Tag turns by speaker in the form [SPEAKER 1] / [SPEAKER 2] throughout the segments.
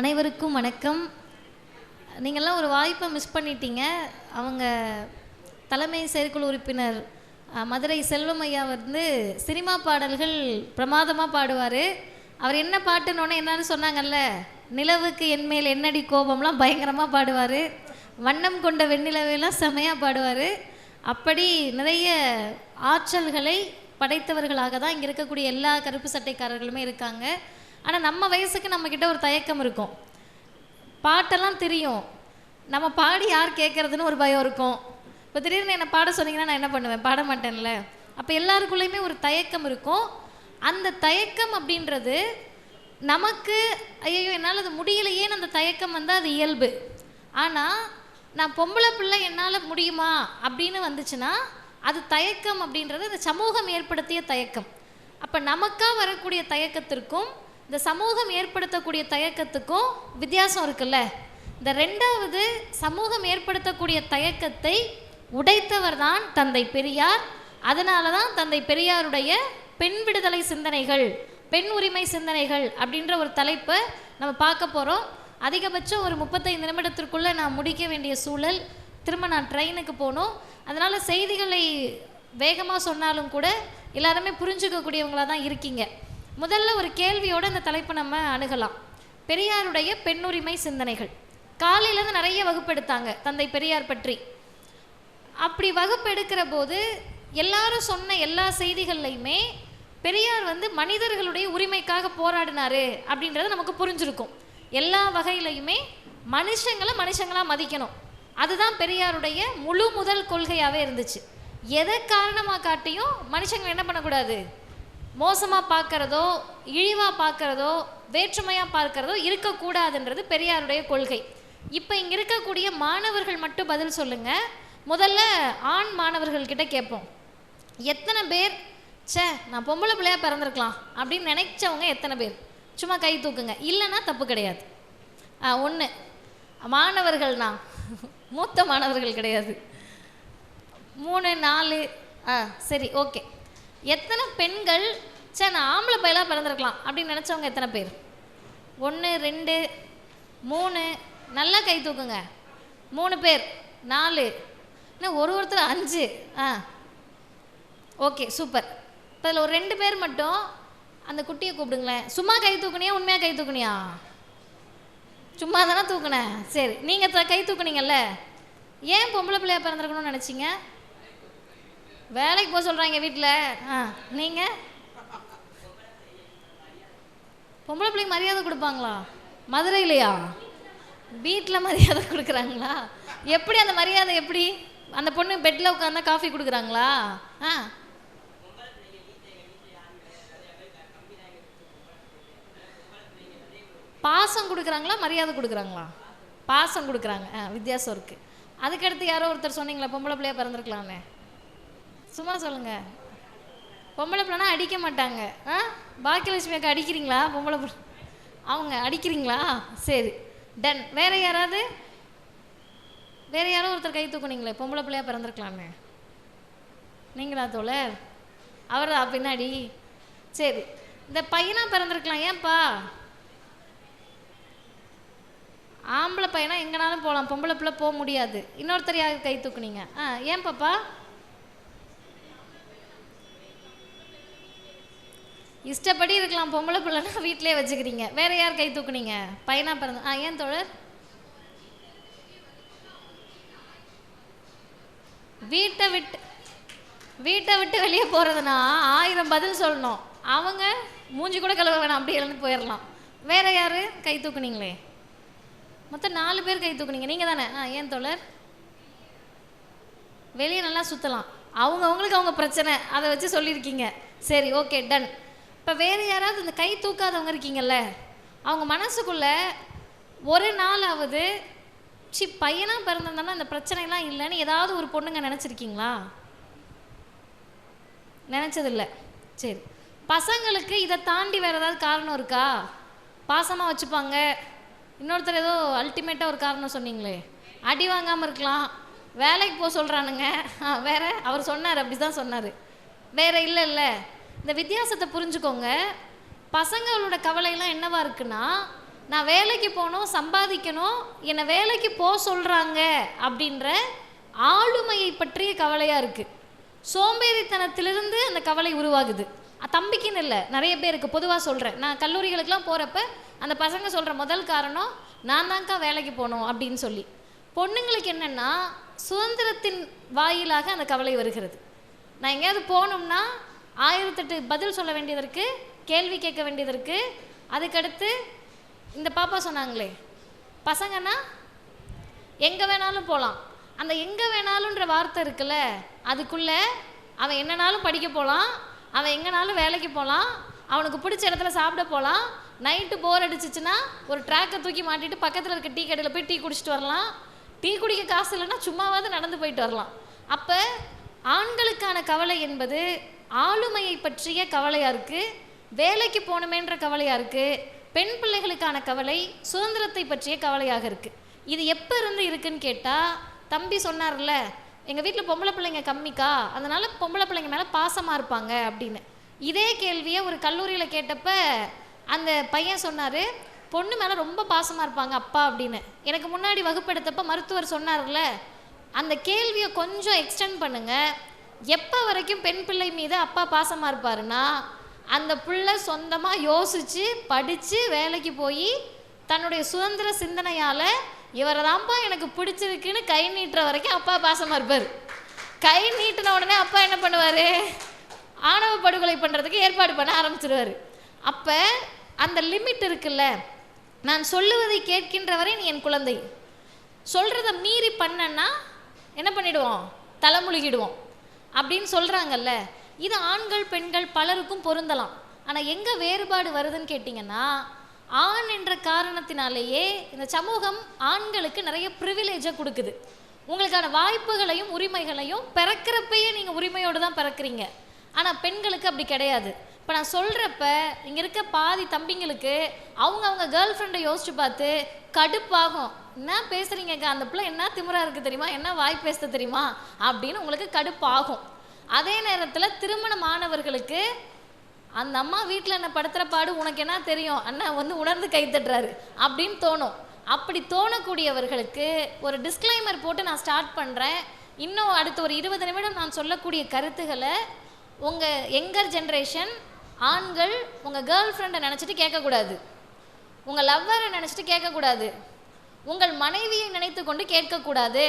[SPEAKER 1] அனைவருக்கும் வணக்கம். நீங்கள்லாம் ஒரு வாய்ப்பை மிஸ் பண்ணிட்டீங்க. அவங்க தலைமை செயற்குழு உறுப்பினர் மதுரை செல்வம் ஐயா வந்து சினிமா பாடல்கள் பிரமாதமாக பாடுவார். அவர் என்ன பாட்டுன்னொன்னே என்னன்னு சொன்னாங்கல்ல, நிலவுக்கு என்மேல் என்னடி கோபம்லாம் பயங்கரமாக பாடுவார். வண்ணம் கொண்ட வெண்ணிலவையெல்லாம் செமையாக பாடுவார். அப்படி நிறைய ஆற்றல்களை படைத்தவர்களாக தான் இங்கே இருக்கக்கூடிய எல்லா கருப்பு சட்டைக்காரர்களுமே இருக்காங்க. ஆனால் நம்ம வயசுக்கு நம்மக்கிட்ட ஒரு தயக்கம் இருக்கும். பாட்டெல்லாம் தெரியும், நம்ம பாடி யார் கேட்குறதுன்னு ஒரு பயம் இருக்கும். இப்போ திடீர்னு என்னை பாட சொன்னீங்கன்னா நான் என்ன பண்ணுவேன்? பாட மாட்டேன்ல. அப்போ எல்லாருக்குள்ளேயுமே ஒரு தயக்கம் இருக்கும். அந்த தயக்கம் அப்படின்றது நமக்கு ஐயோ என்னால் அது முடியலையேன்னு அந்த தயக்கம் வந்து அது இயல்பு. ஆனால் நான் பொம்பளை பிள்ளை என்னால் முடியுமா அப்படின்னு வந்துச்சுன்னா அது தயக்கம் அப்படின்றது அந்த சமூகம் ஏற்படுத்திய தயக்கம். அப்போ நமக்காக வரக்கூடிய தயக்கத்திற்கும் இந்த சமூகம் ஏற்படுத்தக்கூடிய தயக்கத்துக்கும் வித்தியாசம் இருக்குல்ல. இந்த ரெண்டாவது சமூகம் ஏற்படுத்தக்கூடிய தயக்கத்தை உடைத்தவர் தான் தந்தை பெரியார். அதனால தான் தந்தை பெரியாருடைய பெண் விடுதலை சிந்தனைகள், பெண் உரிமை சிந்தனைகள் அப்படின்ற ஒரு தலைப்பை நம்ம பார்க்க போகிறோம். அதிகபட்சம் ஒரு 35 நிமிடத்திற்குள்ளே நான் முடிக்க வேண்டிய சூழல். திரும்ப நான் ட்ரெயினுக்கு போகணும். அதனால் செய்திகளை வேகமாக சொன்னாலும் கூட எல்லாருமே புரிஞ்சுக்கக்கூடியவங்களாக தான் இருக்கீங்க. முதல்ல ஒரு கேள்வியோடு இந்த தலைப்பை நம்ம அணுகலாம். பெரியாருடைய பெண்ணுரிமை சிந்தனைகள். காலையிலேருந்து நிறைய வகுப்பெடுத்தாங்க தந்தை பெரியார் பற்றி. அப்படி வகுப்பெடுக்கிற போது எல்லாரும் சொன்ன எல்லா செய்திகள்லையுமே பெரியார் வந்து மனிதர்களுடைய உரிமைக்காக போராடினார் அப்படின்றது நமக்கு புரிஞ்சிருக்கும். எல்லா வகையிலையுமே மனுஷங்களாக மதிக்கணும், அதுதான் பெரியாருடைய முழு முதல் கொள்கையாகவே இருந்துச்சு. எதை காரணமாக காட்டியும் மனுஷங்களை என்ன பண்ணக்கூடாது, மோசமாக பார்க்குறதோ இழிவாக பார்க்குறதோ வேற்றுமையாக பார்க்குறதோ இருக்கக்கூடாதுன்றது பெரியாருடைய கொள்கை. இப்போ இங்கே இருக்கக்கூடிய மாணவர்கள் மட்டும் பதில் சொல்லுங்கள். முதல்ல ஆண் மாணவர்கள்கிட்ட கேட்போம். எத்தனை பேர் நான் பொம்பளை பிள்ளையாக பிறந்திருக்கலாம் அப்படின்னு நினைச்சவங்க எத்தனை பேர்? சும்மா கை தூக்குங்க. இல்லைன்னா தப்பு கிடையாது. ஒன்று மாணவர்கள்னா மூத்த மாணவர்கள் கிடையாது. 3 4 சரி ஓகே. எத்தனை பெண்கள் நான் ஆம்பளை பையலாக பிறந்திருக்கலாம் அப்படின்னு நினச்சவங்க எத்தனை பேர்? 1 2 3 நல்லா கை தூக்குங்க. 3 பேர் 4 இன்னும் ஒருத்தர் 5 ஓகே சூப்பர். இப்போ அதில் ஒரு 2 பேர் மட்டும் அந்த குட்டியை கூப்பிடுங்களேன். சும்மா கை தூக்குனியா உண்மையாக கை தூக்குனியா? சும்மா தானே தூக்குனேன். சரி, நீங்கள் கை தூக்குனீங்கல்ல, ஏன் பொம்பளை பிள்ளையாக பிறந்திருக்கணும்னு நினச்சிங்க? வேலைக்கு போக சொல்கிறாங்க வீட்டில். நீங்கள் பொம்பளை பிள்ளைக்கு மரியாதை கொடுப்பாங்களா? மதுரையிலையா? வீட்டில் மரியாதை கொடுக்குறாங்களா? எப்படி அந்த மரியாதை? எப்படி அந்த பொண்ணு பெட்டில் உட்காந்தா காஃபி கொடுக்குறாங்களா? பாசம் கொடுக்குறாங்களா மரியாதை கொடுக்குறாங்களா? பாசம் கொடுக்குறாங்க. வித்தியாசம் இருக்குது. அதுக்கடுத்து யாரோ ஒருத்தர் சொன்னீங்களா பொம்பளை பிள்ளையாக பிறந்திருக்கலான்னு? சும்மா சொல்லுங்கள். பொம்பளை பிள்ளைனா அடிக்க மாட்டாங்க. பாக்கியலட்சுமி அக்கா அடிக்கிறீங்களா? பொம்பளை பிள்ளை அவங்க அடிக்கிறீங்களா? சரி டன். வேறு யாராவது? வேறு யாரோ ஒருத்தர் கை தூக்குனீங்களே பொம்பளை பிள்ளையாக பிறந்திருக்கலான்னு? நீங்களா தோழர்? அவர் பின்னாடி. சரி, இந்த பையனாக பிறந்திருக்கலாம். ஏன்ப்பா? ஆம்பளை பையனா எங்கேனாலும் போகலாம், பொம்பளை பிள்ளை போக முடியாது. இன்னொருத்தர் யாருக்கு கை தூக்குனீங்க? ஏன் பாப்பா? இஷ்டப்படி இருக்கலாம், பொம்பளை பிள்ளைனா வீட்டிலே வச்சுக்கிறீங்க. வேற யார் கை தூக்குனீங்க பையனா பிறந்த? ஏன் தோழர்? வீட்டை விட்டு வெளியே போகிறதுனா 1000 பதில் சொல்லணும். அவங்க மூஞ்சி கூட கழுவ வேணாம், அப்படி இழந்து போயிடலாம். வேற யார் கை தூக்குனீங்களே? மொத்தம் 4 பேர் கை தூக்குனீங்க. நீங்கள் தானே? ஏன் தோழர்? வெளியே நல்லா சுற்றலாம், அவங்களுக்கு அவங்க பிரச்சனை, அதை வச்சு சொல்லியிருக்கீங்க. சரி ஓகே டன். இப்போ வேறு யாராவது இந்த கை தூக்காதவங்க இருக்கீங்கல்ல, அவங்க மனசுக்குள்ளே ஒரு நாளாவது பையனாக பிறந்திருந்தோம்னா அந்த பிரச்சனைலாம் இல்லைன்னு ஏதாவது ஒரு பொண்ணுங்க நினச்சிருக்கீங்களா? நினச்சதில்லை. சரி, பசங்களுக்கு இதை தாண்டி வேறு ஏதாவது காரணம் இருக்கா? பாசமாக வச்சுப்பாங்க. இன்னொருத்தர் ஏதோ அல்டிமேட்டாக ஒரு காரணம் சொன்னீங்களே, அடி வாங்காமல் இருக்கலாம், வேலைக்கு போக சொல்கிறானுங்க. வேற அவர் சொன்னார், அப்படி தான் சொன்னார். வேற இல்லை. இந்த வித்தியாசத்தை புரிஞ்சுக்கோங்க. பசங்களோட கவலையெல்லாம் என்னவா இருக்குன்னா, நான் வேலைக்கு போகணும், சம்பாதிக்கணும், என்னை வேலைக்கு போக சொல்கிறாங்க அப்படின்ற ஆளுமையை பற்றிய கவலையாக இருக்குது. சோம்பேறித்தனத்திலிருந்து அந்த கவலை உருவாகுது. தம்பிக்குன்னு இல்லை, நிறைய பேருக்கு பொதுவாக சொல்கிறேன். நான் கல்லூரிகளுக்கெல்லாம் போகிறப்ப அந்த பசங்க சொல்கிற முதல் காரணம் நான் தான்க்கா வேலைக்கு போகணும் அப்படின்னு சொல்லி. பொண்ணுங்களுக்கு என்னென்னா சுதந்திரத்தின் வாயிலாக அந்த கவலை வருகிறது. நான் எங்கேயாவது போகணும்னா 1008 பதில் சொல்ல வேண்டியது இருக்குது, கேள்வி கேட்க வேண்டியது இருக்குது. அதுக்கடுத்து இந்த பாப்பா சொன்னாங்களே, பசங்கன்னா எங்கே வேணாலும் போகலாம். அந்த எங்கே வேணாலுன்ற வார்த்தை இருக்குல்ல, அதுக்குள்ளே அவன் என்னன்னாலும் படிக்க போகலாம், அவன் எங்கேனாலும் வேலைக்கு போகலாம், அவனுக்கு பிடிச்ச இடத்துல சாப்பிட போகலாம். நைட்டு போர் அடிச்சிச்சுன்னா ஒரு ட்ராக்கை தூக்கி மாட்டிட்டு பக்கத்தில் இருக்க டீ கடையில் போய் டீ குடிச்சிட்டு வரலாம். டீ குடிக்க காசு இல்லைன்னா சும்மாவாவது நடந்து போயிட்டு வரலாம். அப்போ ஆண்களுக்கான கவலை என்பது ஆளுமையை பற்றிய கவலையாக இருக்குது, வேலைக்கு போகணுமேன்ற கவலையாக இருக்குது. பெண் பிள்ளைகளுக்கான கவலை சுதந்திரத்தை பற்றிய கவலையாக இருக்குது. இது எப்போ இருந்து இருக்குன்னு கேட்டால், தம்பி சொன்னார்ல, எங்கள் வீட்டில் பொம்பளை பிள்ளைங்க கம்மிக்கா, அதனால் பொம்பளை பிள்ளைங்க மேலே பாசமாக இருப்பாங்க அப்படின்னு. இதே கேள்வியை ஒரு கல்லூரியில் கேட்டப்ப அந்த பையன் சொன்னார், பொண்ணு மேலே ரொம்ப பாசமாக இருப்பாங்க அப்பா அப்படின்னு. எனக்கு முன்னாடி வகுப்பெடுத்தப்ப மருத்துவர் சொன்னார்ல, அந்த கேள்வியை கொஞ்சம் எக்ஸ்டெண்ட் பண்ணுங்கள். எப்போ வரைக்கும் பெண் பிள்ளை மீது அப்பா பாசமாக இருப்பாருன்னா, அந்த பிள்ளை சொந்தமாக யோசித்து படித்து வேலைக்கு போய் தன்னுடைய சுதந்திர சிந்தனையால் இவரை தான்ப்பா எனக்கு பிடிச்சிருக்குன்னு கை நீட்டுற வரைக்கும் அப்பா பாசமாக இருப்பார். கை நீட்டின உடனே அப்பா என்ன பண்ணுவார், ஆணவ படுகொலை பண்ணுறதுக்கு ஏற்பாடு பண்ண ஆரம்பிச்சிருவார். அப்போ அந்த லிமிட் இருக்குல்ல, நான் சொல்லுவதை கேட்கின்ற வரை நீ என் குழந்தை, சொல்கிறத மீறி பண்ணன்னா என்ன பண்ணிடுவோம், தலைமுழுகிடுவோம் அப்படின்னு சொல்கிறாங்கல்ல. இது ஆண்கள் பெண்கள் பலருக்கும் பொருந்தலாம். ஆனால் எங்கே வேறுபாடு வருதுன்னு கேட்டிங்கன்னா, ஆண் என்ற காரணத்தினாலேயே இந்த சமூகம் ஆண்களுக்கு நிறைய ப்ரிவிலேஜை கொடுக்குது. உங்களுக்கான வாய்ப்புகளையும் உரிமைகளையும் பிறக்கிறப்பயே நீங்கள் உரிமையோடு தான் பிறக்கிறீங்க. ஆனால் பெண்களுக்கு அப்படி கிடையாது. இப்போ நான் சொல்கிறப்ப இங்கே இருக்க பாதி தம்பிங்களுக்கு அவங்க கேர்ள் ஃப்ரெண்டை யோசித்து பார்த்து கடுப்பாகும். என்ன பேசுகிறீங்க, அந்த பிள்ளை என்ன திமிரா இருக்குது தெரியுமா, என்ன வாய் பேச தெரியுமா அப்படின்னு உங்களுக்கு கடுப்பாகும். அதே நேரத்தில் திருமணமானவர்களுக்கு அந்த அம்மா வீட்டில் என்ன படுத்துகிற பாடு உனக்கு என்ன தெரியும், அண்ணன் வந்து உணர்ந்து கை தட்டுறாரு அப்படின்னு தோணும். அப்படி தோணக்கூடியவர்களுக்கு ஒரு டிஸ்க்ளைமர் போட்டு நான் ஸ்டார்ட் பண்ணுறேன். இன்னும் அடுத்த ஒரு 20 நிமிடம் நான் சொல்லக்கூடிய கருத்துக்களை உங்கள் யங்கர் ஜென்ரேஷன் ஆண்கள் உங்கள் கேர்ள் ஃப்ரெண்டை நினச்சிட்டு கேட்கக்கூடாது, உங்கள் லவ்வரை நினச்சிட்டு கேட்கக்கூடாது, உங்கள் மனைவியை நினைத்து கொண்டு கேட்கக்கூடாது,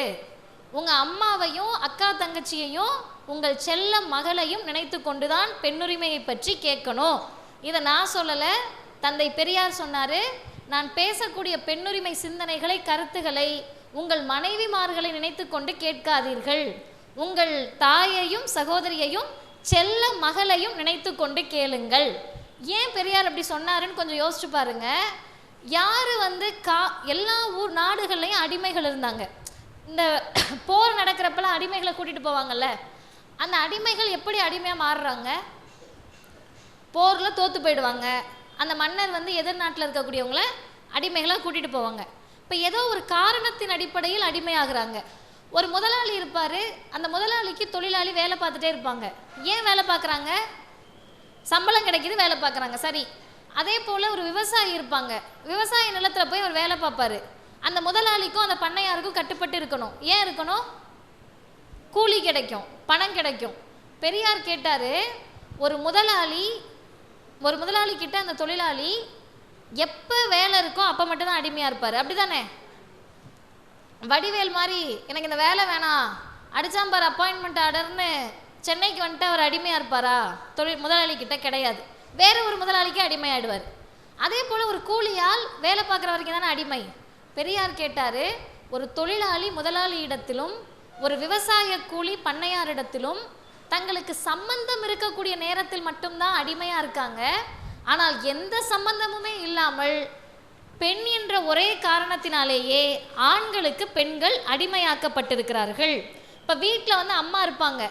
[SPEAKER 1] உங்கள் அம்மாவையும் அக்கா தங்கச்சியையும் உங்கள் செல்ல மகளையும் நினைத்து கொண்டு தான் பெண்ணுரிமையை பற்றி கேட்கணும். இதை நான் சொல்லலை, தந்தை பெரியார் சொன்னார். நான் பேசக்கூடிய பெண்ணுரிமை சிந்தனைகளை கருத்துக்களை உங்கள் மனைவிமார்களை நினைத்து கொண்டு கேட்காதீர்கள், உங்கள் தாயையும் சகோதரியையும் செல்ல மகளையும் நினைத்து கொண்டு கேளுங்கள். ஏன் பெரியார் அப்படி சொன்னாருன்னு கொஞ்சம் யோசிச்சு பாருங்க. யார் வந்து எல்லா ஊர் நாடுகள்லையும் அடிமைகள் இருந்தாங்க. இந்த போர் நடக்கிறப்பெல்லாம் அடிமைகளை கூட்டிகிட்டு போவாங்கல்ல, அந்த அடிமைகள் எப்படி அடிமையாக மாறுறாங்க, போரில் தோற்று போயிடுவாங்க. அந்த மன்னர் வந்து எதிர்நாட்டில் இருக்கக்கூடியவங்கள அடிமைகளாக கூட்டிகிட்டு போவாங்க. இப்போ ஏதோ ஒரு காரணத்தின் அடிப்படையில் அடிமையாகிறாங்க. ஒரு முதலாளி இருப்பார், அந்த முதலாளிக்கு தொழிலாளி வேலை பார்த்துட்டே இருப்பாங்க. ஏன் வேலை பார்க்குறாங்க, சம்பளம் கிடைக்கிது வேலை பார்க்குறாங்க, சரி. அதே போல் ஒரு விவசாயி இருப்பாங்க, விவசாய நிலத்தில் போய் அவர் வேலை பார்ப்பார். அந்த முதலாளிக்கும் அந்த பண்ணையாருக்கும் கட்டுப்பட்டு இருக்கணும். ஏன் இருக்கணும், கூலி கிடைக்கும், பணம் கிடைக்கும். பெரியார் கேட்டார், ஒரு முதலாளி கிட்ட அந்த தொழிலாளி எப்போ வேலை இருக்கோ அப்போ மட்டும்தான் அடிமையாக இருப்பார், அப்படி தானே? வடிவேல் மாதிரி எனக்கு இந்த வேலை வேணாம் அடிச்சாம்பார் அப்பாயின்மெண்ட் ஆர்டர்னு சென்னைக்கு வந்துட்டு அவர் அடிமையாக இருப்பாரா? முதலாளி கிட்ட கிடையாது, வேற ஒரு முதலாளிக்கு அடிமையாயிடுவார். அதே போல் ஒரு கூலியால் வேலை பார்க்குற வரைக்கும் தானே அடிமை. பெரியார் கேட்டார், ஒரு தொழிலாளி முதலாளி இடத்திலும் ஒரு விவசாய கூலி பண்ணையாரிடத்திலும் தங்களுக்கு சம்பந்தம் இருக்கக்கூடிய நேரத்தில் மட்டும்தான் அடிமையாக இருக்காங்க. ஆனால் எந்த சம்பந்தமுமே இல்லாமல் பெண் என்ற ஒரே காரணத்தினாலேயே ஆண்களுக்கு பெண்கள் அடிமையாக்கப்பட்டிருக்கிறார்கள். இப்போ வீட்டில் வந்து அம்மா இருப்பாங்க.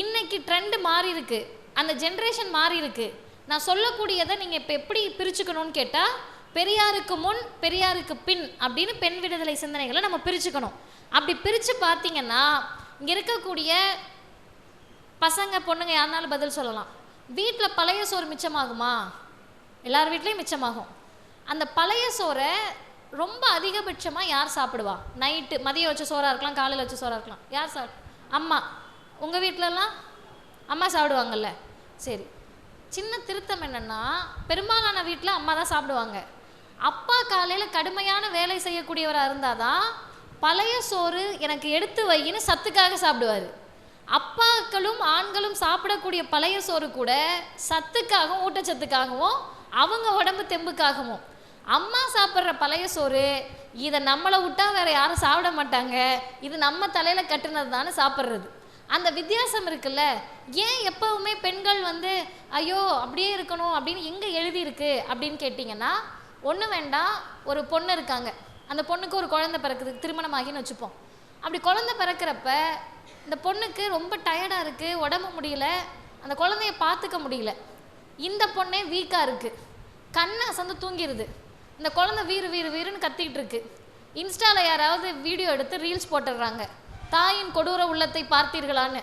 [SPEAKER 1] இன்னைக்கு ட்ரெண்டு மாறி இருக்கு, அந்த ஜென்ரேஷன் மாறி இருக்கு. நான் சொல்லக்கூடியதை நீங்கள் இப்போ எப்படி பிரிச்சுக்கணும்னு கேட்டால், பெரியாருக்கு முன் பெரியாருக்கு பின் அப்படின்னு பெண் விடுதலை சிந்தனைகளை நம்ம பிரிச்சுக்கணும். அப்படி பிரித்து பார்த்தீங்கன்னா இங்கே இருக்கக்கூடிய பசங்க பொண்ணுங்க யாருனாலும் பதில் சொல்லலாம். வீட்டில் பழைய சோறு மிச்சமாகுமா? எல்லார் வீட்லேயும் மிச்சமாகும். அந்த பழைய சோறை ரொம்ப அதிகபட்சமாக யார் சாப்பிடுவா? நைட்டு மதியம் வச்ச சோறாக இருக்கலாம், காலையில் வச்ச சோறாக இருக்கலாம். யார் அம்மா. உங்கள் வீட்டிலலாம் அம்மா சாப்பிடுவாங்கல்ல? சரி, சின்ன திருத்தம் என்னென்னா, பெரும்பாலான வீட்டில் அம்மா தான் சாப்பிடுவாங்க. அப்பா காலையில் கடுமையான வேலை செய்யக்கூடியவராக இருந்தால் தான் பழைய சோறு எனக்கு எடுத்து வையின்னு சத்துக்காக சாப்பிடுவார். அப்பாக்களும் ஆண்களும் சாப்பிடக்கூடிய பழைய சோறு கூட சத்துக்காகவும் ஊட்டச்சத்துக்காகவும் அவங்க உடம்பு தெம்புக்காகவும். அம்மா சாப்பிட்ற பழைய சோறு இதை நம்மளை விட்டால் வேறு யாரும் சாப்பிட மாட்டாங்க, இது நம்ம தலையில் கட்டுனது தானே சாப்பிட்றது. அந்த வித்தியாசம் இருக்குல்ல. ஏன் எப்போவுமே பெண்கள் ஐயோ அப்படியே இருக்கணும் அப்படின்னு எங்கே எழுதியிருக்கு அப்படின்னு கேட்டிங்கன்னா, ஒன்று வேண்டாம், ஒரு பொண்ணு இருக்காங்க, அந்த பொண்ணுக்கு ஒரு குழந்தை பிறக்குது, திருமணமாகின்னு வச்சுப்போம். அப்படி குழந்தை பிறக்கிறப்ப இந்த பொண்ணுக்கு ரொம்ப டயர்டாக இருக்குது, உடம்பு முடியல, அந்த குழந்தைய பார்த்துக்க முடியல. இந்த பொண்ணே வீக்காக இருக்குது, கண்ணை அசந்து தூங்கிடுது. இந்த குழந்தை வீறு வீறு வீருன்னு கத்திக்கிட்டு இருக்கு. இன்ஸ்டாவில் யாராவது வீடியோ எடுத்து ரீல்ஸ் போட்டுடுறாங்க, தாயின் கொடூர உள்ளத்தை பார்த்தீர்களான்னு.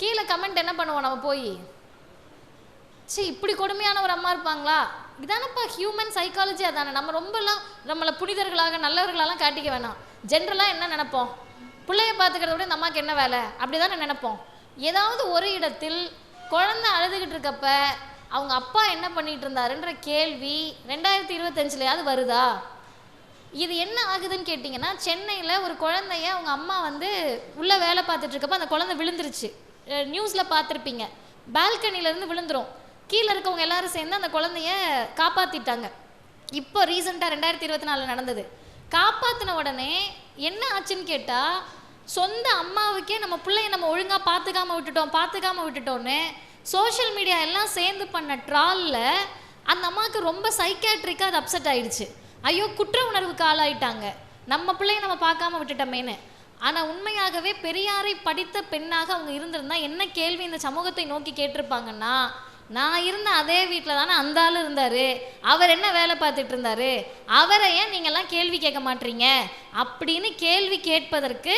[SPEAKER 1] கீழே கமெண்ட் என்ன பண்ணுவோம் நம்ம போய்? சரி, இப்படி கொடுமையான ஒரு அம்மா இருப்பாங்களா? இதானப்பா ஹியூமன் சைக்காலஜி. அதானே. நம்ம ரொம்பலாம் நம்மளை புனிதர்களாக நல்லவர்களாலாம் காட்டிக்க வேணாம். ஜென்ரலாக என்ன நினைப்போம்? பிள்ளைய பார்த்துக்கிறத விட இந்த அம்மாவுக்கு என்ன வேலை அப்படி தானே நினைப்போம். ஏதாவது ஒரு இடத்தில் குழந்தை அழுதுகிட்டு இருக்கப்ப அவங்க அப்பா என்ன பண்ணிட்டு இருந்தாருன்ற கேள்வி 2025 வருதா? இது என்ன ஆகுதுன்னு கேட்டிங்கன்னா, சென்னையில் ஒரு குழந்தைய அவங்க அம்மா உள்ளே வேலை பார்த்துட்டு இருக்கப்போ அந்த குழந்தை விழுந்துருச்சு. நியூஸில் பார்த்துருப்பீங்க. பால்கனிலேருந்து விழுந்துரும். கீழே இருக்கவங்க எல்லாரும் சேர்ந்து அந்த குழந்தைய காப்பாற்றிட்டாங்க. இப்போ ரீசெண்டாக 2024 நடந்தது. காப்பாற்றின உடனே என்ன ஆச்சுன்னு கேட்டால், சொந்த அம்மாவுக்கே நம்ம பிள்ளைய நம்ம ஒழுங்காக பார்த்துக்காம விட்டுட்டோன்னு சோஷியல் மீடியா எல்லாம் சேர்ந்து பண்ண ட்ராலில் அந்த அம்மாவுக்கு ரொம்ப சைக்காட்ரிக்காக அது அப்செட் ஆகிடுச்சு. ஐயோ, குற்ற உணர்வுக்கு ஆளாயிட்டாங்க, நம்ம பிள்ளைய நம்ம பார்க்காம விட்டுட்டோமேன்னு. ஆனால் உண்மையாகவே பெரியாரை படித்த பெண்ணாக அவங்க இருந்திருந்தா என்ன கேள்வி இந்த சமூகத்தை நோக்கி கேட்டிருப்பாங்கன்னா, நான் இருந்த அதே வீட்டில் தானே அந்த ஆள் இருந்தார், அவர் என்ன வேலை பார்த்துட்டு இருந்தார், அவரை ஏன் நீங்கள்லாம் கேள்வி கேட்க மாட்டீங்க அப்படின்னு கேள்வி கேட்பதற்கு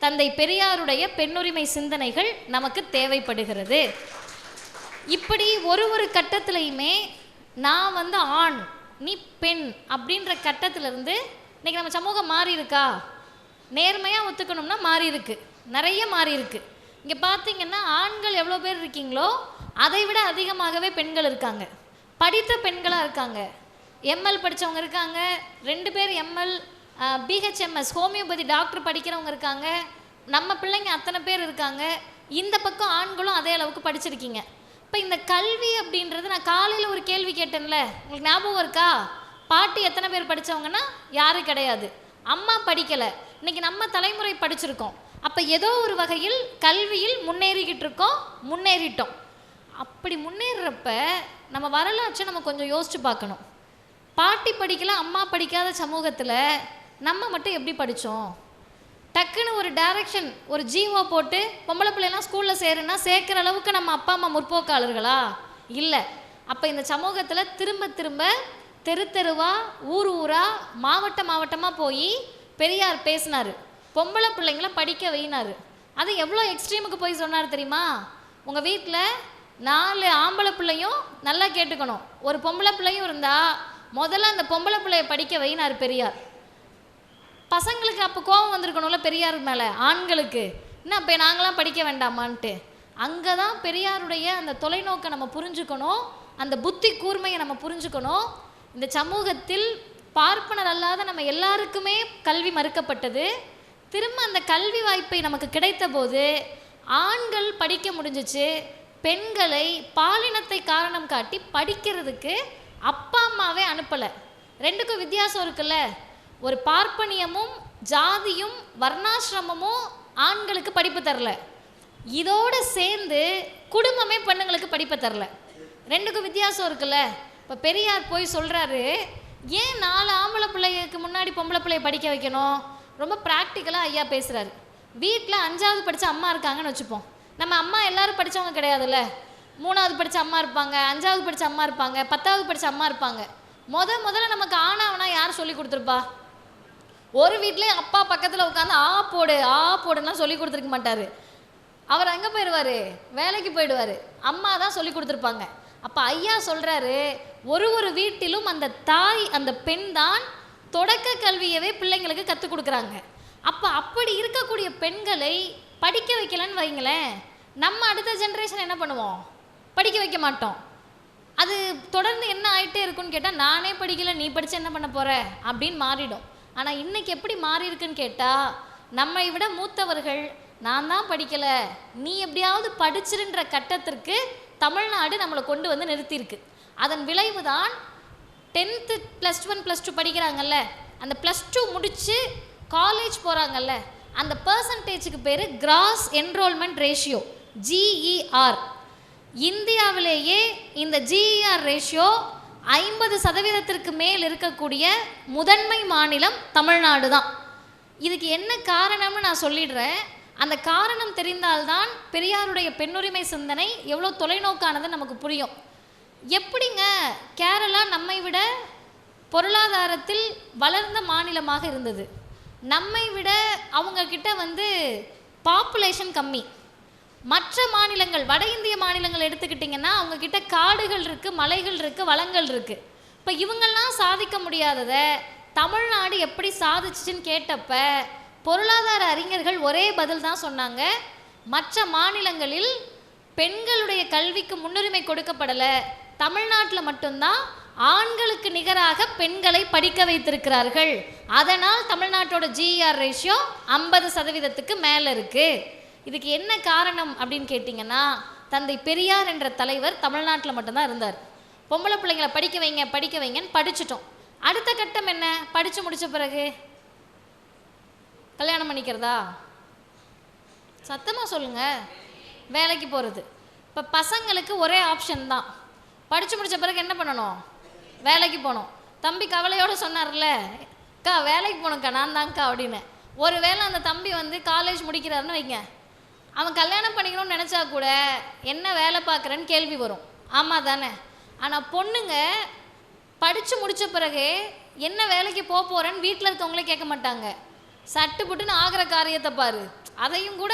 [SPEAKER 1] தந்தை பெரியாருடைய பெண்ணுரிமை சிந்தனைகள் நமக்கு தேவைப்படுகிறது. இப்படி ஒரு கட்டத்திலையுமே நான் ஆண் நீ பெண் அப்படின்ற கட்டத்திலிருந்து இன்றைக்கி நம்ம சமூகம் மாறி இருக்கா? நேர்மையாக ஒத்துக்கணும்னா மாறி இருக்கு, நிறைய மாறி இருக்கு. இங்கே பார்த்தீங்கன்னா ஆண்கள் எவ்வளோ பேர் இருக்கீங்களோ அதை விட அதிகமாகவே பெண்கள் இருக்காங்க, படித்த பெண்களாக இருக்காங்க. எம்எல் படித்தவங்க இருக்காங்க, 2 பேர் எம்எல், பிஹெச்எம்எஸ் ஹோமியோபதி டாக்டர் படிக்கிறவங்க இருக்காங்க. நம்ம பிள்ளைங்க அத்தனை பேர் இருக்காங்க. இந்த பக்கம் ஆண்களும் அதே அளவுக்கு படிச்சிருக்கீங்க. இப்போ இந்த கல்வி அப்படின்றது, நான் காலையில் ஒரு கேள்வி கேட்டேன்ல, உங்களுக்கு ஞாபகம் இருக்கா? பாட்டி எத்தனை பேர் படித்தவங்கன்னா யாரும் கிடையாது, அம்மா படிக்கலை. இன்றைக்கி நம்ம தலைமுறை படிச்சிருக்கோம். அப்போ ஏதோ ஒரு வகையில் கல்வியில் முன்னேறிட்டோம். அப்படி முன்னேறப்ப நம்ம வரலாற்றை நம்ம கொஞ்சம் யோசிச்சு பார்க்கணும். பாட்டி படிக்கல, அம்மா படிக்காத சமூகத்தில் நம்ம மட்டும் எப்படி படித்தோம்? டக்குன்னு ஒரு டைரக்ஷன், ஒரு ஜீவோ போட்டு பொம்பளை பிள்ளைலாம் ஸ்கூலில் சேருன்னா சேர்க்குற அளவுக்கு நம்ம அப்பா அம்மா முற்போக்காளர்களா? இல்லை. அப்போ இந்த சமூகத்தில் திரும்ப தெருவா ஊராக மாவட்டமாக போய் பெரியார் பேசினார், பொம்பளை பிள்ளைங்கள படிக்க வைனார். அது எவ்வளோ எக்ஸ்ட்ரீமுக்கு போய் சொன்னார் தெரியுமா? உங்கள் வீட்டில் 4 ஆம்பளை பிள்ளையும் நல்லா கேட்டுக்கணும், ஒரு பொம்பளை பிள்ளையும் இருந்தால் முதல்ல அந்த பொம்பளை பிள்ளைய படிக்க வைனார் பெரியார். பசங்களுக்கு அப்போ கோபம் வந்திருக்கணும்ல பெரியார் மேலே, ஆண்களுக்கு என்ன இப்போ நாங்களாம் படிக்க வேண்டாமான்ட்டு. அங்கே தான் பெரியாருடைய அந்த தொலைநோக்கை நம்ம புரிஞ்சுக்கணும், அந்த புத்தி கூர்மையை நம்ம புரிஞ்சுக்கணும். இந்த சமூகத்தில் பார்ப்பனர் அல்லாத நம்ம எல்லாருக்குமே கல்வி மறுக்கப்பட்டது. திரும்ப அந்த கல்வி வாய்ப்பை நமக்கு கிடைத்த போது ஆண்கள் படிக்க முடிஞ்சிச்சு. பெண்களை பாலினத்தை காரணம் காட்டி படிக்கிறதுக்கு அப்பா அம்மாவே அனுப்பலை. 2க்கும் வித்தியாசம் இருக்குல்ல. ஒரு பார்ப்பனியமும் ஜாதியும் வர்ணாசிரமமும் ஆண்களுக்கு படிப்பு தரல, இதோடு சேர்ந்து குடும்பமே பெண்ணுங்களுக்கு படிப்பு தரல. 2க்கும் வித்தியாசம் இருக்குல்ல. இப்போ பெரியார் போய் சொல்கிறாரு, ஏன் 4 ஆம்பளை பிள்ளைக்கு முன்னாடி பொம்பளை பிள்ளைய படிக்க வைக்கணும்? ரொம்ப ப்ராக்டிக்கலாக ஐயா பேசுகிறாரு. வீட்டில் 5வது படித்த அம்மா இருக்காங்கன்னு வச்சுப்போம். நம்ம அம்மா எல்லோரும் படித்தவங்க கிடையாதுல்ல. 3வது படித்த அம்மா இருப்பாங்க, 5வது படித்த அம்மா இருப்பாங்க, 10வது படித்த அம்மா இருப்பாங்க. முதல்ல நமக்கு ஆனாவனா யார் சொல்லி கொடுத்துருப்பா? ஒரு வீட்லேயும் அப்பா பக்கத்தில் உட்காந்து ஆ போடுன்னா சொல்லி கொடுத்துருக்க மாட்டார். அவர் எங்கே போயிடுவார்? வேலைக்கு போயிடுவார். அம்மா தான் சொல்லி கொடுத்துருப்பாங்க. அப்போ ஐயா சொல்கிறாரு, ஒரு வீட்டிலும் அந்த தாய், அந்த பெண் தான் தொடக்க கல்வியவே பிள்ளைங்களுக்கு கற்றுக் கொடுக்குறாங்க. அப்படி இருக்கக்கூடிய பெண்களை படிக்க வைக்கலன்னு வைங்களேன், நம்ம அடுத்த ஜென்ரேஷன் என்ன பண்ணுவோம்? படிக்க வைக்க மாட்டோம். அது தொடர்ந்து என்ன ஆகிட்டே இருக்குன்னு கேட்டால், நானே படிக்கலை, நீ படித்து என்ன பண்ண போகிற அப்படின்னு மாறிடும். ஆனால் இன்றைக்கி எப்படி மாறி இருக்குன்னு கேட்டால், நம்மை விட மூத்தவர்கள் நான் தான் படிக்கலை, நீ எப்படியாவது படிச்சிருன்ற கட்டத்திற்கு தமிழ்நாடு நம்மளை கொண்டு வந்து நிறுத்தியிருக்கு. அதன் விளைவு தான் 10th +1 +2 படிக்கிறாங்கல்ல, அந்த +2 முடித்து காலேஜ் போகிறாங்கல்ல, அந்த பர்சன்டேஜுக்கு பேர் கிராஸ் என்ரோல்மெண்ட் ரேஷியோ, GER. இந்தியாவிலேயே இந்த GER ரேஷியோ 50% மேல் இருக்கக்கூடிய முதன்மை மாநிலம் தமிழ்நாடு தான். இதுக்கு என்ன காரணம்னு நான் சொல்லிடுறேன். அந்த காரணம் தெரிந்தால்தான் பெரியாருடைய பெண்ணுரிமை சிந்தனை எவ்வளோ தொலைநோக்கானது நமக்கு புரியும். எப்படிங்க கேரளா நம்மை விட பொருளாதாரத்தில் வளர்ந்த மாநிலமாக இருந்தது, நம்மை விட அவங்கக்கிட்ட பாப்புலேஷன் கம்மி. மற்ற மாநிலங்கள், வட இந்திய மாநிலங்கள் எடுத்துக்கிட்டிங்கன்னா அவங்கக்கிட்ட காடுகள் இருக்குது, மலைகள் இருக்குது, வளங்கள் இருக்குது. இப்போ இவங்கெல்லாம் சாதிக்க முடியாததை தமிழ்நாடு எப்படி சாதிச்சுன்னு கேட்டப்ப பொருளாதார அறிஞர்கள் ஒரே பதில் தான் சொன்னாங்க. மற்ற மாநிலங்களில் பெண்களுடைய கல்விக்கு முன்னுரிமை கொடுக்கப்படலை, தமிழ்நாட்டில் மட்டும்தான் ஆண்களுக்கு நிகராக பெண்களை படிக்க வைத்திருக்கிறார்கள். அதனால் தமிழ்நாட்டோட GER ரேஷியோ 50%க்கு மேலே இருக்குது. இதுக்கு என்ன காரணம் அப்படின்னு கேட்டிங்கன்னா, தந்தை பெரியார் என்ற தலைவர் தமிழ்நாட்டில் மட்டும்தான் இருந்தார். பொம்பளை பிள்ளைங்களை படிக்க வைங்கன்னு படிச்சுட்டோம். அடுத்த கட்டம் என்ன? படித்து முடித்த பிறகு கல்யாணம் பண்ணிக்கிறதா? சத்தமாக சொல்லுங்கள். வேலைக்கு போகிறது. இப்போ பசங்களுக்கு ஒரே ஆப்ஷன் தான், படித்து முடித்த பிறகு என்ன பண்ணணும்? வேலைக்கு போகணும். தம்பி கவலையோடு சொன்னார்ல, அக்கா வேலைக்கு போகணுக்கா, நான் தான்க்கா அப்படின்னு. ஒரு வேளை அந்த தம்பி காலேஜ் முடிக்கிறாருன்னு வைங்க, அவன் கல்யாணம் பண்ணிக்கணும்னு நினச்சா கூட என்ன வேலை பார்க்குறேன்னு கேள்வி வரும். ஆமாம் தானே? ஆனால் பொண்ணுங்க படித்து முடித்த பிறகு என்ன வேலைக்கு போகிறேன்னு வீட்டில் இருக்கவங்களே கேட்க மாட்டாங்க. சட்டு புட்டுன்னு ஆகிற காரியத்தை பாரு, அதையும் கூட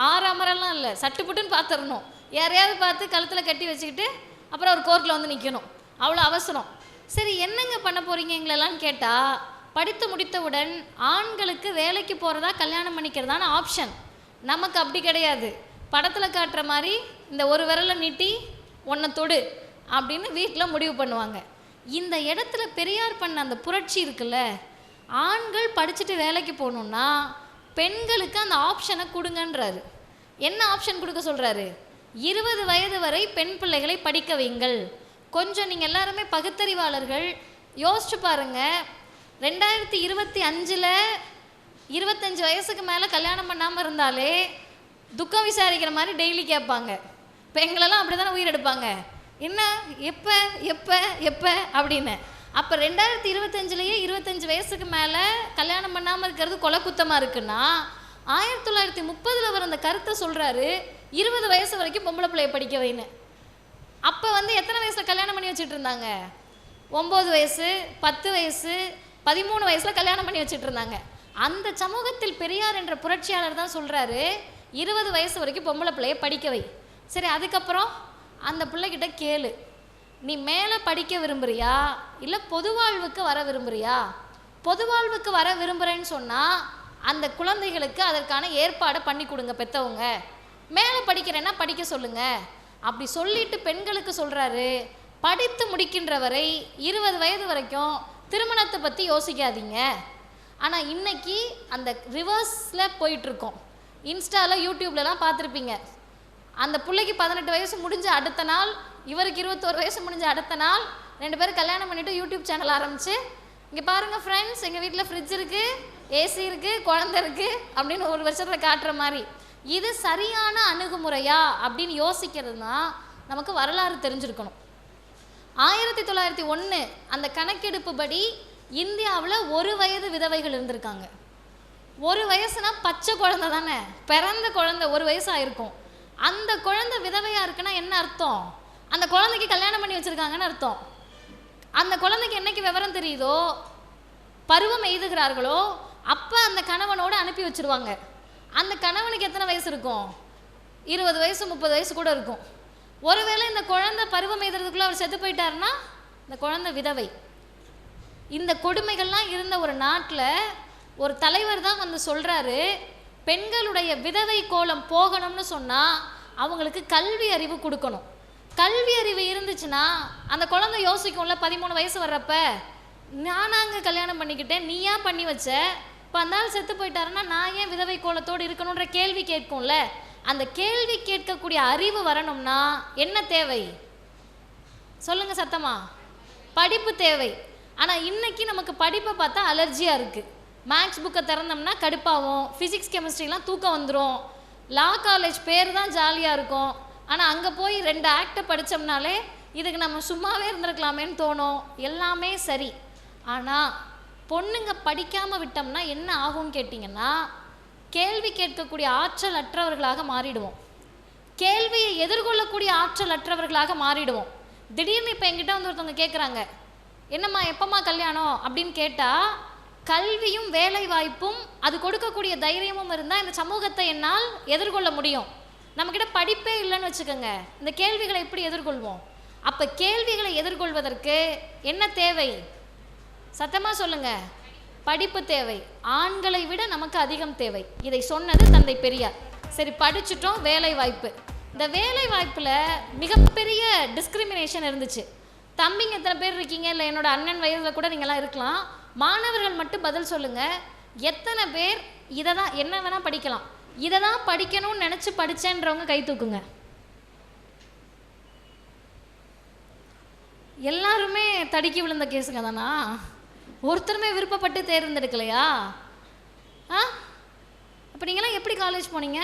[SPEAKER 1] ஆறாமரெல்லாம் இல்லை, சட்டு புட்டுன்னு பார்த்துடணும். யாரையாவது பார்த்து கழுத்தில் கட்டி வச்சுக்கிட்டு அப்புறம் ஒரு கோர்ட்டில் நிற்கணும், அவ்வளோ அவசரம். சரி, என்னங்க பண்ண போகிறீங்க எங்களெல்லாம் கேட்டால், படித்து முடித்தவுடன் ஆண்களுக்கு வேலைக்கு போகிறதா கல்யாணம் பண்ணிக்கிறதான ஆப்ஷன். நமக்கு அப்படி கிடையாது. படத்தில் காட்டுற மாதிரி இந்த ஒரு விரலை நீட்டி ஒன்றை தொடு அப்படின்னு வீட்டில் முடிவு பண்ணுவாங்க. இந்த இடத்துல பெரியார் பண்ண அந்த புரட்சி இருக்குல்ல, ஆண்கள் படிச்சுட்டு வேலைக்கு போகணுன்னா பெண்களுக்கு அந்த ஆப்ஷனை கொடுங்கன்றாரு. என்ன ஆப்ஷன் கொடுக்க சொல்கிறாரு? 20 வயது வரை பெண் பிள்ளைகளை படிக்க வைங்கள். கொஞ்சம் நீங்கள் எல்லாருமே பகுத்தறிவாளர்கள் யோசிச்சு பாருங்கள். 2025 25 வயசுக்கு மேலே கல்யாணம் பண்ணாமல் இருந்தாலே துக்கம் விசாரிக்கிற மாதிரி டெய்லி கேட்பாங்க. இப்போ எங்களெல்லாம் அப்படி தானே உயிர் எடுப்பாங்க, என்ன எப்போ எப்போ எப்போ அப்படின்னு. அப்போ 2025 25 வயசுக்கு மேலே கல்யாணம் பண்ணாமல் இருக்கிறது கொலை குத்தமாக இருக்குன்னா, 1930 அவர் அந்த கருத்தை சொல்கிறாரு, 20 வயசு வரைக்கும் பொம்பளை பிள்ளைய படிக்க வைன்னு. அப்போ எத்தனை வயசில் கல்யாணம் பண்ணி வச்சுட்டு இருந்தாங்க? 9 வயசு, 10 வயசு, 13 வயசில் கல்யாணம் பண்ணி வச்சுட்டு இருந்தாங்க. அந்த சமூகத்தில் பெரியார் என்ற புரட்சியாளர் தான் சொல்கிறாரு, 20 வயசு வரைக்கும் பொம்பளை பிள்ளைய படிக்க வை. சரி, அதுக்கப்புறம் அந்த பிள்ளைகிட்ட கேளு, நீ மேலே படிக்க விரும்புகிறியா இல்லை பொது வாழ்வுக்கு வர விரும்புகிறியா? பொது வாழ்வுக்கு வர விரும்புகிறேன்னு சொன்னால் அந்த குழந்தைகளுக்கு அதற்கான ஏற்பாடை பண்ணி கொடுங்க பெற்றவங்க. மேலே படிக்கிறேன்னா படிக்க சொல்லுங்கள். அப்படி சொல்லிட்டு பெண்களுக்கு சொல்கிறாரு, படித்து முடிக்கின்ற வரை 20 வயது வரைக்கும் திருமணத்தை பற்றி யோசிக்காதீங்க. ஆனால் இன்றைக்கி அந்த ரிவர்ஸில் போயிட்டுருக்கோம். இன்ஸ்டாவில் யூடியூப்லலாம் பார்த்துருப்பீங்க. அந்த பிள்ளைக்கு 18 வயசு முடிஞ்ச அடுத்த நாள், இவருக்கு 21 வயசு முடிஞ்ச அடுத்த நாள் 2 பேரும் கல்யாணம் பண்ணிவிட்டு யூடியூப் சேனல் ஆரம்பித்து, இங்கே பாருங்கள் ஃப்ரெண்ட்ஸ், எங்கள் வீட்டில் ஃப்ரிட்ஜ் இருக்குது, ஏசி இருக்குது, குழந்தை இருக்குது அப்படின்னு ஒரு வருஷத்தில் காட்டுற மாதிரி. இது சரியான அணுகுமுறையா அப்படின்னு யோசிக்கிறது தான் நமக்கு வரலாறு தெரிஞ்சிருக்கணும். 1901 அந்த கணக்கெடுப்பு படி இந்தியாவில் 1 வயது விதவைகள் இருந்திருக்காங்க. 1 வயசுனா பச்சை குழந்தை தானே, பிறந்த குழந்தை 1 வயசு ஆயிருக்கும். அந்த குழந்தை விதவையாக இருக்குன்னா என்ன அர்த்தம்? அந்த குழந்தைக்கு கல்யாணம் பண்ணி வச்சுருக்காங்கன்னு அர்த்தம். அந்த குழந்தைக்கு என்னைக்கு விவரம் தெரியுதோ, பருவம் எய்துகிறார்களோ, அப்போ அந்த கணவனோடு அனுப்பி வச்சுருவாங்க. அந்த கணவனுக்கு எத்தனை வயசு இருக்கும்? 20 வயசு 30 வயசு கூட இருக்கும். ஒருவேளை இந்த குழந்தை பருவம் எய்துறதுக்குள்ளே அவர் செத்து போயிட்டாருன்னா இந்த குழந்தை விதவை. இந்த கொடுமைகள்லாம் இருந்த ஒரு நாட்டில் ஒரு தலைவர் தான் வந்து சொல்கிறாரு, பெண்களுடைய விதவை கோலம் போகணும்னு சொன்னால் அவங்களுக்கு கல்வி அறிவு கொடுக்கணும். கல்வி அறிவு இருந்துச்சுன்னா அந்த குழந்தை யோசிக்கும்ல, 13 வயசு வர்றப்ப நானாங்க கல்யாணம் பண்ணிக்கிட்டேன், நீ ஏன் பண்ணி வச்ச, இப்போ அந்த ஆள் செத்து போயிட்டாருன்னா நான் ஏன் விதவை கோலத்தோடு இருக்கணுன்ற கேள்வி கேட்கும்ல. அந்த கேள்வி கேட்கக்கூடிய அறிவு வரணும்னா என்ன தேவை சொல்லுங்க சத்தமா? படிப்பு தேவை. ஆனால் இன்னைக்கு நமக்கு படிப்பை பார்த்தா அலர்ஜியாக இருக்குது. மேக்ஸ் புக்கை திறந்தோம்னா கடுப்பாகும், ஃபிசிக்ஸ் கெமிஸ்ட்ரிலாம் தூக்கம் வந்துடும், லா காலேஜ் பேர் தான் ஜாலியாக இருக்கும். ஆனால் அங்கே போய் 2 ஆக்டை படித்தோம்னாலே இதுக்கு நம்ம சும்மாவே இருந்திருக்கலாமேன்னு தோணும். எல்லாமே சரி. ஆனால் பொண்ணுங்க படிக்காமல் விட்டோம்னா என்ன ஆகும்னு கேட்டிங்கன்னா, கேள்வி கேட்கக்கூடிய ஆற்றல் அற்றவர்களாக மாறிடுவோம், கேள்வியை எதிர்கொள்ளக்கூடிய ஆற்றல் அற்றவர்களாக மாறிடுவோம். திடீர்னு இப்போ என்கிட்ட வந்து ஒருத்தவங்க கேட்குறாங்க, என்னம்மா எப்பம்மா கல்யாணம் அப்படின்னு கேட்டால், கல்வியும் வேலை வாய்ப்பும் அது கொடுக்கக்கூடிய தைரியமும் இருந்தால் இந்த சமூகத்தை என்னால் எதிர்கொள்ள முடியும். நம்மக்கிட்ட படிப்பே இல்லைன்னு வச்சுக்கோங்க, இந்த கேள்விகளை எப்படி எதிர்கொள்வோம்? அப்போ கேள்விகளை எதிர்கொள்வதற்கு என்ன தேவை? சத்தமாக சொல்லுங்கள். படிப்பு தேவை. ஆண்களை விட நமக்கு அதிகம் தேவை. இதை சொன்னது தந்தை பெரியார். சரி, படிச்சுட்டோம், வேலை வாய்ப்பு. இந்த வேலை வாய்ப்பில் மிகப்பெரிய டிஸ்கிரிமினேஷன் இருந்துச்சு. தம்பிங்க எத்தனை பேர் இருக்கீங்க, இல்லை என்னோட அண்ணன் வயதில் கூட நீங்கள்லாம் இருக்கலாம், மாணவர்கள் மட்டும் பதில் சொல்லுங்கள். எத்தனை பேர் இதை தான் என்ன வேணால் படிக்கலாம், இதை தான் படிக்கணும்னு நினச்சி படித்தேன்றவங்க கை தூக்குங்க. எல்லாருமே தடுக்கி விழுந்த கேஸுங்க தானா? ஒருத்தருமே விருப்பப்பட்டு தேர்ந்தெடுக்கலையா? அப்போ நீங்களாம் எப்படி காலேஜ் போனீங்க?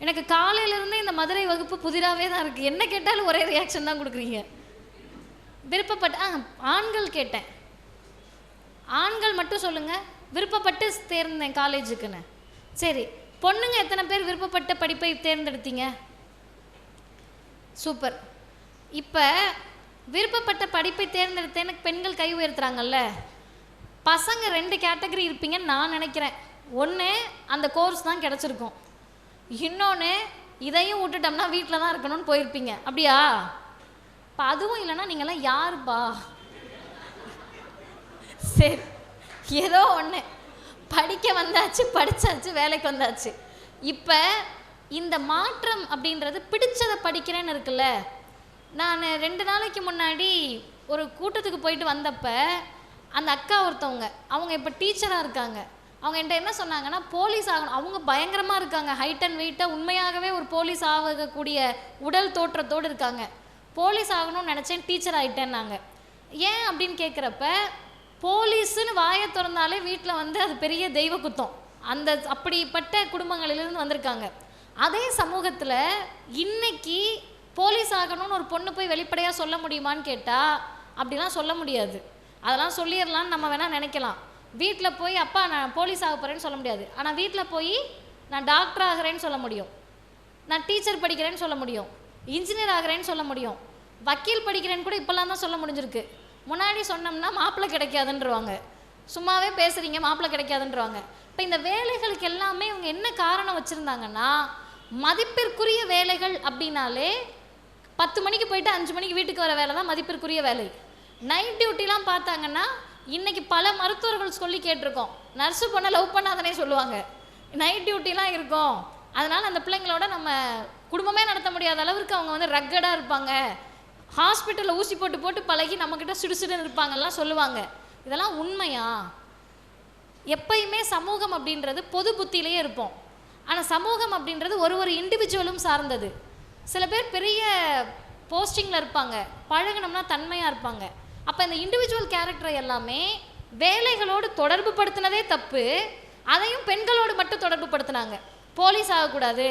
[SPEAKER 1] எனக்கு காலையிலேருந்தே இந்த மதுரை வகுப்பு புதிராகவே தான் இருக்குது. என்ன கேட்டாலும் ஒரே ரியாக்ஷன் தான் கொடுக்குறீங்க. விருப்பப்பட்டு ஆண்கள் கேட்டேன், ஆண்கள் மட்டும் சொல்லுங்கள். விருப்பப்பட்டு தேர்ந்தேன் காலேஜுக்குன்னு. சரி, பொண்ணுங்க எத்தனை பேர் விருப்பப்பட்ட படிப்பை தேர்ந்தெடுத்தீங்க? சூப்பர். இப்போ விருப்பப்பட்ட படிப்பை தேர்ந்தெடுத்தேன்னு பெண்கள் கை உயர்த்துறாங்கல்ல, பசங்க 2 கேட்டகரி இருப்பீங்கன்னு நான் நினைக்கிறேன். ஒன்று, அந்த கோர்ஸ் தான் கிடச்சிருக்கும். இன்னொன்று, இதையும் விட்டுட்டோம்னா வீட்டில் தான் இருக்கணும்னு போயிருப்பீங்க. அப்படியா? இப்போ அதுவும் இல்லைன்னா நீங்கள்லாம் யாருப்பா? சரி, ஏதோ ஒன்று படிக்க வந்தாச்சு, படித்தாச்சு, வேலைக்கு வந்தாச்சு. இப்போ இந்த மாற்றம் அப்படின்றது பிடிச்சதை படிக்கிறேன்னு இருக்குல்ல. நான் 2 நாளைக்கு முன்னாடி ஒரு கூட்டத்துக்கு போயிட்டு வந்தப்போ அந்த அக்கா ஒருத்தவங்க, அவங்க இப்போ டீச்சராக இருக்காங்க. அவங்க என்கிட்ட என்ன சொன்னாங்கன்னா, போலீஸ் ஆகணும். அவங்க பயங்கரமாக இருக்காங்க, ஹைட் அண்ட் வெயிட்டாக, உண்மையாகவே ஒரு போலீஸ் ஆகக்கூடிய உடல் தோற்றத்தோடு இருக்காங்க. போலீஸ் ஆகணும்னு நினச்சேன், டீச்சர் ஆகிட்டேன்னாங்க. ஏன் அப்படின்னு கேட்குறப்ப, போலீஸுன்னு வாயை திறந்தாலே வீட்டில் வந்து அது பெரிய தெய்வ குத்தம். அந்த அப்படிப்பட்ட குடும்பங்களிலிருந்து வந்திருக்காங்க. அதே சமூகத்தில் இன்னைக்கு போலீஸ் ஆகணும்னு ஒரு பொண்ணு போய் வெளிப்படையாக சொல்ல முடியுமான்னு கேட்டால் அப்படிலாம் சொல்ல முடியாது. அதெல்லாம் சொல்லிடலான்னு நம்ம வேணால் நினைக்கலாம். வீட்டில் போய் அப்பா நான் போலீஸ் ஆக போகிறேன்னு சொல்ல முடியாது. ஆனால் வீட்டில் போய் நான் டாக்டர் ஆகிறேன்னு சொல்ல முடியும், நான் டீச்சர் படிக்கிறேன்னு சொல்ல முடியும், இன்ஜினியர் ஆகிறேன்னு சொல்ல முடியும், வக்கீல் படிக்கிறேன்னு கூட இப்போல்லாம் தான் சொல்ல முடிஞ்சிருக்கு. முன்னாடி சொன்னோம்னா மாப்பிள்ளை கிடைக்காதுன்றவாங்க, சும்மாவே பேசுகிறீங்க மாப்பிள்ளை கிடைக்காதுன்றவாங்க. இப்போ இந்த வேலைகளுக்கு எல்லாமே இவங்க என்ன காரணம் வச்சுருந்தாங்கன்னா, மதிப்பிற்குரிய வேலைகள் அப்படின்னாலே 10 மணிக்கு போயிட்டு 5 மணிக்கு வீட்டுக்கு வர வேலை தான் மதிப்பிற்குரிய வேலை. நைட் டியூட்டிலாம் பார்த்தாங்கன்னா, இன்றைக்கி பல மருத்துவர்கள் சொல்லி கேட்டிருக்கோம், நர்ஸு பொண்ணை லவ் பண்ணாதனே சொல்லுவாங்க, நைட் டியூட்டிலாம் இருக்கும், அதனால் அந்த பிள்ளைங்களோட நம்ம குடும்பமே நடத்த முடியாத அளவுக்கு அவங்க வந்து ரக்கடாக இருப்பாங்க, ஹாஸ்பிட்டலில் ஊசி போட்டு போட்டு பழகி நம்மக்கிட்ட சுடுசுடுன்னு இருப்பாங்கலாம் சொல்லுவாங்க. இதெல்லாம் உண்மையா? எப்பயுமே சமூகம் அப்படின்றது பொது புத்தியிலேயே இருப்போம். ஆனால் சமூகம் அப்படின்றது ஒரு இண்டிவிஜுவலும் சார்ந்தது. சில பேர் பெரிய போஸ்டிங்கில் இருப்பாங்க, பழகணும்னா தன்மையாக இருப்பாங்க. அப்போ இந்த இண்டிவிஜுவல் கேரக்டரை எல்லாமே வேலைகளோடு தொடர்பு படுத்தினதே தப்பு. அதையும் பெண்களோடு மட்டும் தொடர்பு படுத்தினாங்க. போலீஸ் ஆகக்கூடாது,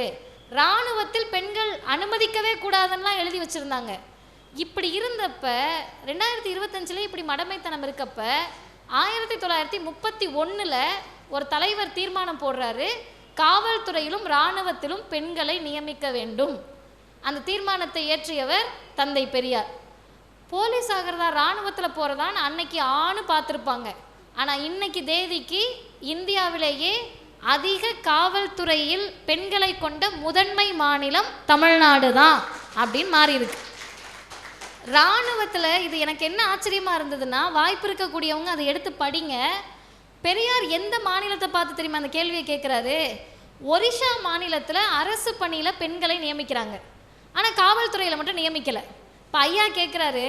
[SPEAKER 1] இராணுவத்தில் பெண்கள் அனுமதிக்கவே கூடாதுன்னெலாம் எழுதி வச்சுருந்தாங்க. இப்படி இருந்தப்ப 2025 இப்படி மடமைத்தனம் இருக்கப்ப 1931 ஒரு தலைவர் தீர்மானம் போடுறாரு, காவல்துறையிலும் இராணுவத்திலும் பெண்களை நியமிக்க வேண்டும். அந்த தீர்மானத்தை ஏற்றியவர் தந்தை பெரியார். போலீஸ் ஆகிறதா இராணுவத்தில் போகிறதான்னு அன்னைக்கு ஆணு பார்த்துருப்பாங்க. ஆனால் இன்னைக்கு தேதிக்கு இந்தியாவிலேயே அதிக காவல்துறையில் பெண்களை கொண்ட முதன்மை மாநிலம் தமிழ்நாடு தான் அப்படின்னு மாறி இருக்கு. இராணுவத்தில் இது எனக்கு என்ன ஆச்சரியமாக இருந்ததுன்னா, வாய்ப்பு இருக்கக்கூடியவங்க அதை எடுத்து படிங்க. பெரியார் எந்த மாநிலத்தை பார்த்து தெரியுமா அந்த கேள்வியை கேட்குறாரு? ஒரிஷா மாநிலத்தில் அரசு பணியில் பெண்களை நியமிக்கிறாங்க, ஆனால் காவல்துறையில் மட்டும் நியமிக்கலை. இப்போ ஐயா கேட்குறாரு,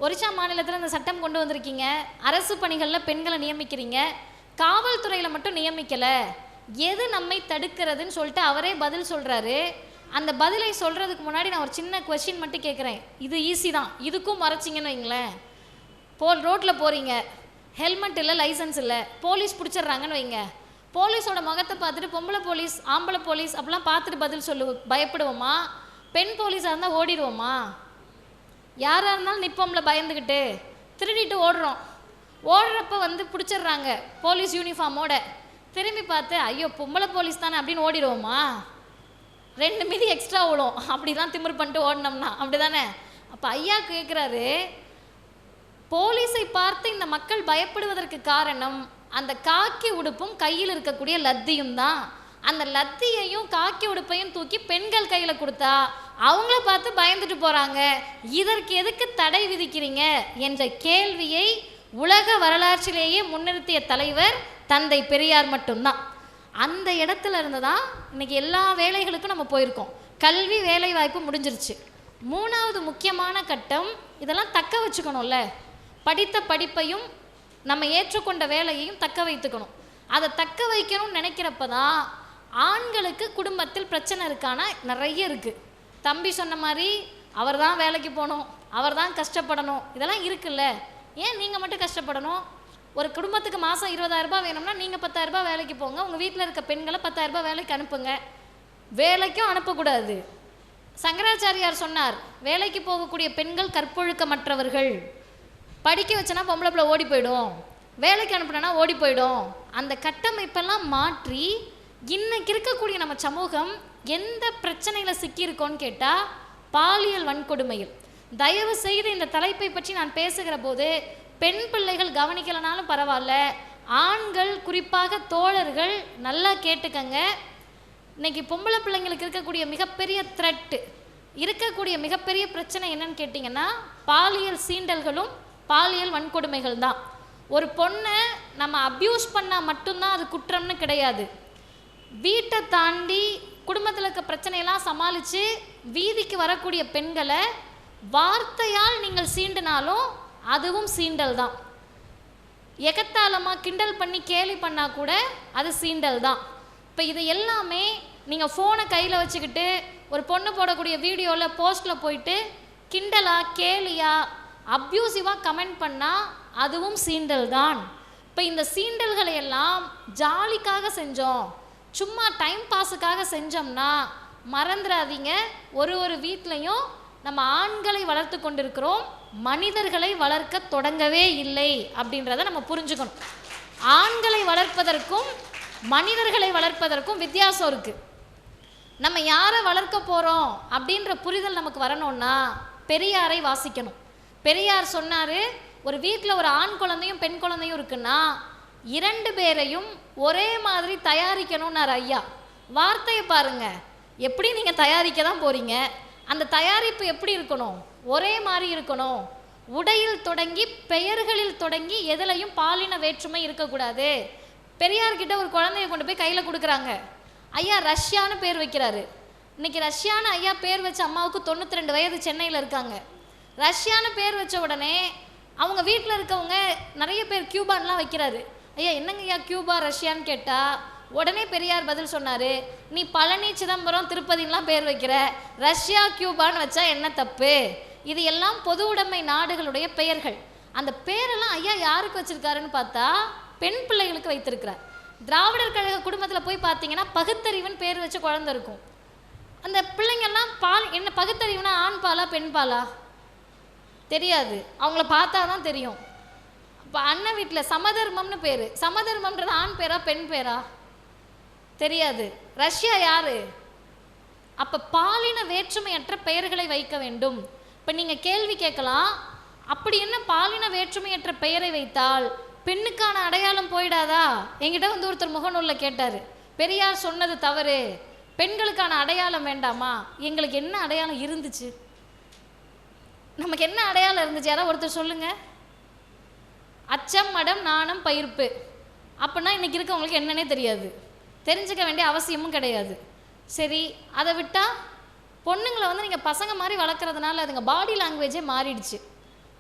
[SPEAKER 1] ஒரிஷா மாநிலத்தில் இந்த சட்டம் கொண்டு வந்திருக்கீங்க, அரசு பணிகளில் பெண்களை நியமிக்கிறீங்க, காவல்துறையில் மட்டும் நியமிக்கலை, எது நம்மை தடுக்கிறதுன்னு சொல்லிட்டு அவரே பதில் சொல்கிறாரு. அந்த பதிலை சொல்கிறதுக்கு முன்னாடி நான் ஒரு சின்ன கொஸ்டின் மட்டும் கேட்குறேன். இது ஈஸி தான். இதுக்கும் மறைச்சிங்கன்னு வைங்களேன். ரோட்டில் போகிறீங்க, ஹெல்மெட் இல்லை, லைசன்ஸ் இல்லை, போலீஸ் பிடிச்சிட்றாங்கன்னு வைங்க. போலீஸோட முகத்தை பார்த்துட்டு பொம்பளை போலீஸ், ஆம்பளை போலீஸ் அப்படிலாம் பார்த்துட்டு பதில் பயப்படுவோமா? பெண் போலீஸாக இருந்தால் ஓடிடுவோமா? யாராக இருந்தாலும் நிற்போம்ல பயந்துக்கிட்டு, திருடிட்டு ஓடுறோம். ஓடுறப்ப பிடிச்சிட்றாங்க போலீஸ் யூனிஃபார்மோட. திரும்பி பார்த்து ஐயோ பொம்பளை போலீஸ் தானே அப்படின்னு ஓடிடுவோமா? 2 மீதி எக்ஸ்ட்ரா ஓடும். அப்படி தான் திமிர் பண்ணிட்டு ஓடினோம்னா அப்படி தானே? அப்போ ஐயா கேட்குறாரு, போலீஸை பார்த்து இந்த மக்கள் பயப்படுவதற்கு காரணம் அந்த காக்கி உடுப்பும் கையில் இருக்கக்கூடிய லத்தியும் தான். அந்த லத்தியையும் காக்கி உடுப்பையும் தூக்கி பெண்கள் கையில் கொடுத்தா அவங்கள பார்த்து பயந்துட்டு போகிறாங்க. இதற்கு எதுக்கு தடை விதிக்கிறீங்க என்ற கேள்வியை உலக வரலாற்றிலேயே முன்னிறுத்திய தலைவர் தந்தை பெரியார் மட்டும்தான். அந்த இடத்துல இருந்து தான் இன்றைக்கி எல்லா வேலைகளுக்கும் நம்ம போயிருக்கோம். கல்வி வேலை வாய்ப்பு முடிஞ்சிருச்சு. 3வது முக்கியமான கட்டம், இதெல்லாம் தக்க வச்சுக்கணும்ல. படித்த படிப்பையும் நம்ம ஏற்றுக்கொண்ட வேலையையும் தக்க வைத்துக்கணும். அதை தக்க வைக்கணும்னு நினைக்கிறப்ப தான் ஆண்களுக்கு குடும்பத்தில் பிரச்சனை இருக்கானா நிறைய இருக்குது. தம்பி சொன்ன மாதிரி அவர் தான் வேலைக்கு போகணும், அவர் தான் கஷ்டப்படணும், இதெல்லாம் இருக்குல்ல. ஏன் நீங்கள் மட்டும் கஷ்டப்படணும்? ஒரு குடும்பத்துக்கு மாதம் 20,000 ரூபாய் வேணும்னா நீங்கள் 10,000 ரூபாய் வேலைக்கு போங்க. உங்கள் வீட்டில் இருக்க பெண்களை 10,000 ரூபாய் வேலைக்கு அனுப்புங்க. வேலைக்கும் அனுப்பக்கூடாது. சங்கராச்சாரியார் சொன்னார், வேலைக்கு போகக்கூடிய பெண்கள் கற்பொழுக்கமற்றவர்கள். படிக்க வச்சனா பொம்பளை பிள்ளை ஓடி போயிடும், வேலைக்கு அனுப்புனா ஓடி போயிடும். அந்த கட்டமைப்பெல்லாம் மாற்றி இன்னைக்கு இருக்கக்கூடிய நம்ம சமூகம் எந்த பிரச்சனையில் சிக்கியிருக்கோன்னு கேட்டால் பாலியல் வன்கொடுமையில். தயவு செய்து இந்த தலைப்பை பற்றி நான் பேசுகிற போது பெண் பிள்ளைகள் கவனிக்கலனாலும் பரவாயில்ல, ஆண்கள் குறிப்பாக தோழர்கள் நல்லா கேட்டுக்கங்க. இன்னைக்கு பொம்பளை பிள்ளைங்களுக்கு இருக்கக்கூடிய மிகப்பெரிய த்ரெட்டு, இருக்கக்கூடிய மிகப்பெரிய பிரச்சனை என்னன்னு கேட்டிங்கன்னா பாலியல் சீண்டல்களும் பாலியல் வன்கொடுமைகள் தான். ஒரு பொண்ணை நம்ம அப்யூஸ் பண்ணால் மட்டும்தான் அது குற்றம்னு கிடையாது. வீட்டை தாண்டி குடும்பத்தில் இருக்க பிரச்சனையெல்லாம் சமாளித்து வீதிக்கு வரக்கூடிய பெண்களை வார்த்தையால் நீங்கள் சீண்டினாலும் அதுவும் சீண்டல் தான். எகத்தாளமாக கிண்டல் பண்ணி கேலி பண்ணால் கூட அது சீண்டல் தான். இப்போ இது எல்லாமே நீங்கள் ஃபோனை கையில் வச்சுக்கிட்டு ஒரு பொண்ணு போடக்கூடிய வீடியோவில் போஸ்ட்டில் போயிட்டு கிண்டலா கேலியா அப்யூசிவாக கமெண்ட் பண்ணால் அதுவும் சீண்டல் தான். இப்போ இந்த சீண்டல்களை எல்லாம் ஜாலிக்காக செஞ்சோம், சும்மா டைம் பாஸுக்காக செஞ்சோம்னா மறந்துடாதீங்க, ஒரு வீட்லையும் நம்ம ஆண்களை வளர்த்து கொண்டிருக்கிறோம், மனிதர்களை வளர்க்க தொடங்கவே இல்லை அப்படின்றத நம்ம புரிஞ்சுக்கணும். ஆண்களை வளர்ப்பதற்கும் மனிதர்களை வளர்ப்பதற்கும் வித்தியாசம் இருக்குது. நம்ம யாரை வளர்க்க போகிறோம் அப்படின்ற புரிதல் நமக்கு வரணும்னா பெரியாரை வாசிக்கணும். பெரியார் சொன்னார், ஒரு வீட்டில் ஒரு ஆண் குழந்தையும் பெண் குழந்தையும் இருக்குன்னா 2 பேரையும் ஒரே மாதிரி தயாரிக்கணும்னார் ஐயா. வார்த்தையை பாருங்கள், எப்படி நீங்கள் தயாரிக்க தான் போகிறீங்க, அந்த தயாரிப்பு எப்படி இருக்கணும்? ஒரே மாதிரி இருக்கணும். உடையில் தொடங்கி பெயர்களில் தொடங்கி எதுலையும் பாலின வேற்றுமை இருக்கக்கூடாது. பெரியார்கிட்ட ஒரு குழந்தைய கொண்டு போய் கையில் கொடுக்குறாங்க. ஐயா ரஷ்யான்னு பேர் வைக்கிறாரு. இன்னைக்கு ரஷ்யான்னு ஐயா பேர் வச்ச அம்மாவுக்கு 92 வயது, சென்னையில் இருக்காங்க. ரஷ்யான்னு பேர் வச்ச உடனே அவங்க வீட்டில் இருக்கவங்க நிறைய பேர் கியூபான்லாம் வைக்கிறாரு. ஐயா என்னங்க ஐயா கியூபா ரஷ்யான்னு கேட்டால் உடனே பெரியார் பதில் சொன்னார், நீ பழனி சிதம்பரம் திருப்பதிலாம் பேர் வைக்கிற, ரஷ்யா கியூபான்னு வச்சா என்ன தப்பு? இது எல்லாம் பொது உடைமை நாடுகளுடைய பெயர்கள். அந்த பேரெல்லாம் ஐயா யாருக்கு வச்சுருக்காருன்னு பார்த்தா பெண் பிள்ளைகளுக்கு வைத்திருக்கிறார். திராவிடர் கழக குடும்பத்தில் போய் பார்த்தீங்கன்னா பகுத்தறிவுன்னு பேர் வச்ச குழந்தை இருக்கும். அந்த பிள்ளைங்கள்லாம் என்ன பகுத்தறிவுனா ஆண் பாலா பெண் பாலா தெரியாது, அவங்கள பார்த்தா தான் தெரியும். இப்போ அண்ணன் வீட்டில் சமதர்மம்னு பேர், சமதர்மம்ன்றது ஆண் பேரா பெண் பேரா தெரியாது. ரஷ்யா யாரு? அப்போ பாலின வேற்றுமையற்ற பெயர்களை வைக்க வேண்டும். இப்போ நீங்கள் கேள்வி கேட்கலாம், அப்படி என்ன பாலின வேற்றுமையற்ற பெயரை வைத்தால் பெண்ணுக்கான அடையாளம் போயிடாதா? என்கிட்ட ஒருத்தர் முகநூலில் கேட்டார், பெரியார் சொன்னது தவறு, பெண்களுக்கான அடையாளம் வேண்டாமா? எங்களுக்கு என்ன அடையாளம் இருந்துச்சு? நமக்கு என்ன அடையாளம் இருந்துச்சு? யாராவது ஒருத்தர் சொல்லுங்க. அச்சம், மடம், நாணம், பயிர்ப்பு. அப்படின்னா இன்றைக்கி இருக்கவங்களுக்கு என்னன்னே தெரியாது, தெரிஞ்சுக்க வேண்டிய அவசியமும் கிடையாது. சரி, அதை விட்டால் பொண்ணுங்களை வந்து நீங்கள் பசங்க மாதிரி வளர்க்குறதுனால அதுங்க பாடி லாங்குவேஜே மாறிடுச்சு.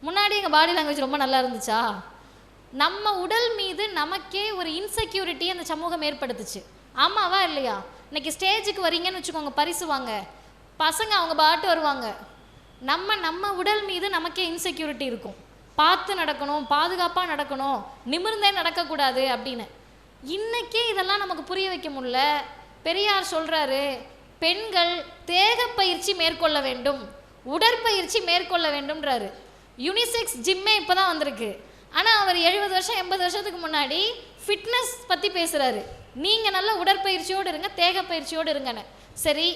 [SPEAKER 1] முன்னாடி எங்கள் பாடி லாங்குவேஜ் ரொம்ப நல்லா இருந்துச்சா? நம்ம உடல் மீது நமக்கே ஒரு இன்செக்யூரிட்டி அந்த சமூகம் ஏற்படுத்துச்சு. ஆமாவா இல்லையா? இன்றைக்கி ஸ்டேஜுக்கு வரீங்கன்னு வச்சுக்கோங்க, பரிசு வாங்க, பசங்க அவங்க பாட்டு வருவாங்க. நம்ம உடல் மீது நமக்கே இன்செக்யூரிட்டி இருக்கும். பார்த்து நடக்கணும், பாதுகாப்பாக நடக்கணும், நிமிர்ந்தே நடக்கக்கூடாது அப்படின்னு. இன்றைக்கே இதெல்லாம் நமக்கு புரிய வைக்க முடியல. பெரியார் சொல்கிறாரு, பெண்கள் தேகப்பயிற்சி மேற்கொள்ள வேண்டும், உடற்பயிற்சி மேற்கொள்ள வேண்டும்ன்றாரு. யூனிசெக்ஸ் ஜிம்மே இப்போ தான் வந்திருக்கு. ஆனால் அவர் 70 வருஷம் 80 வருஷத்துக்கு முன்னாடி ஃபிட்னஸ் பற்றி பேசுகிறாரு. நீங்கள் நல்ல உடற்பயிற்சியோடு இருங்க, தேகப்பயிற்சியோடு இருங்கன்னு. சரி,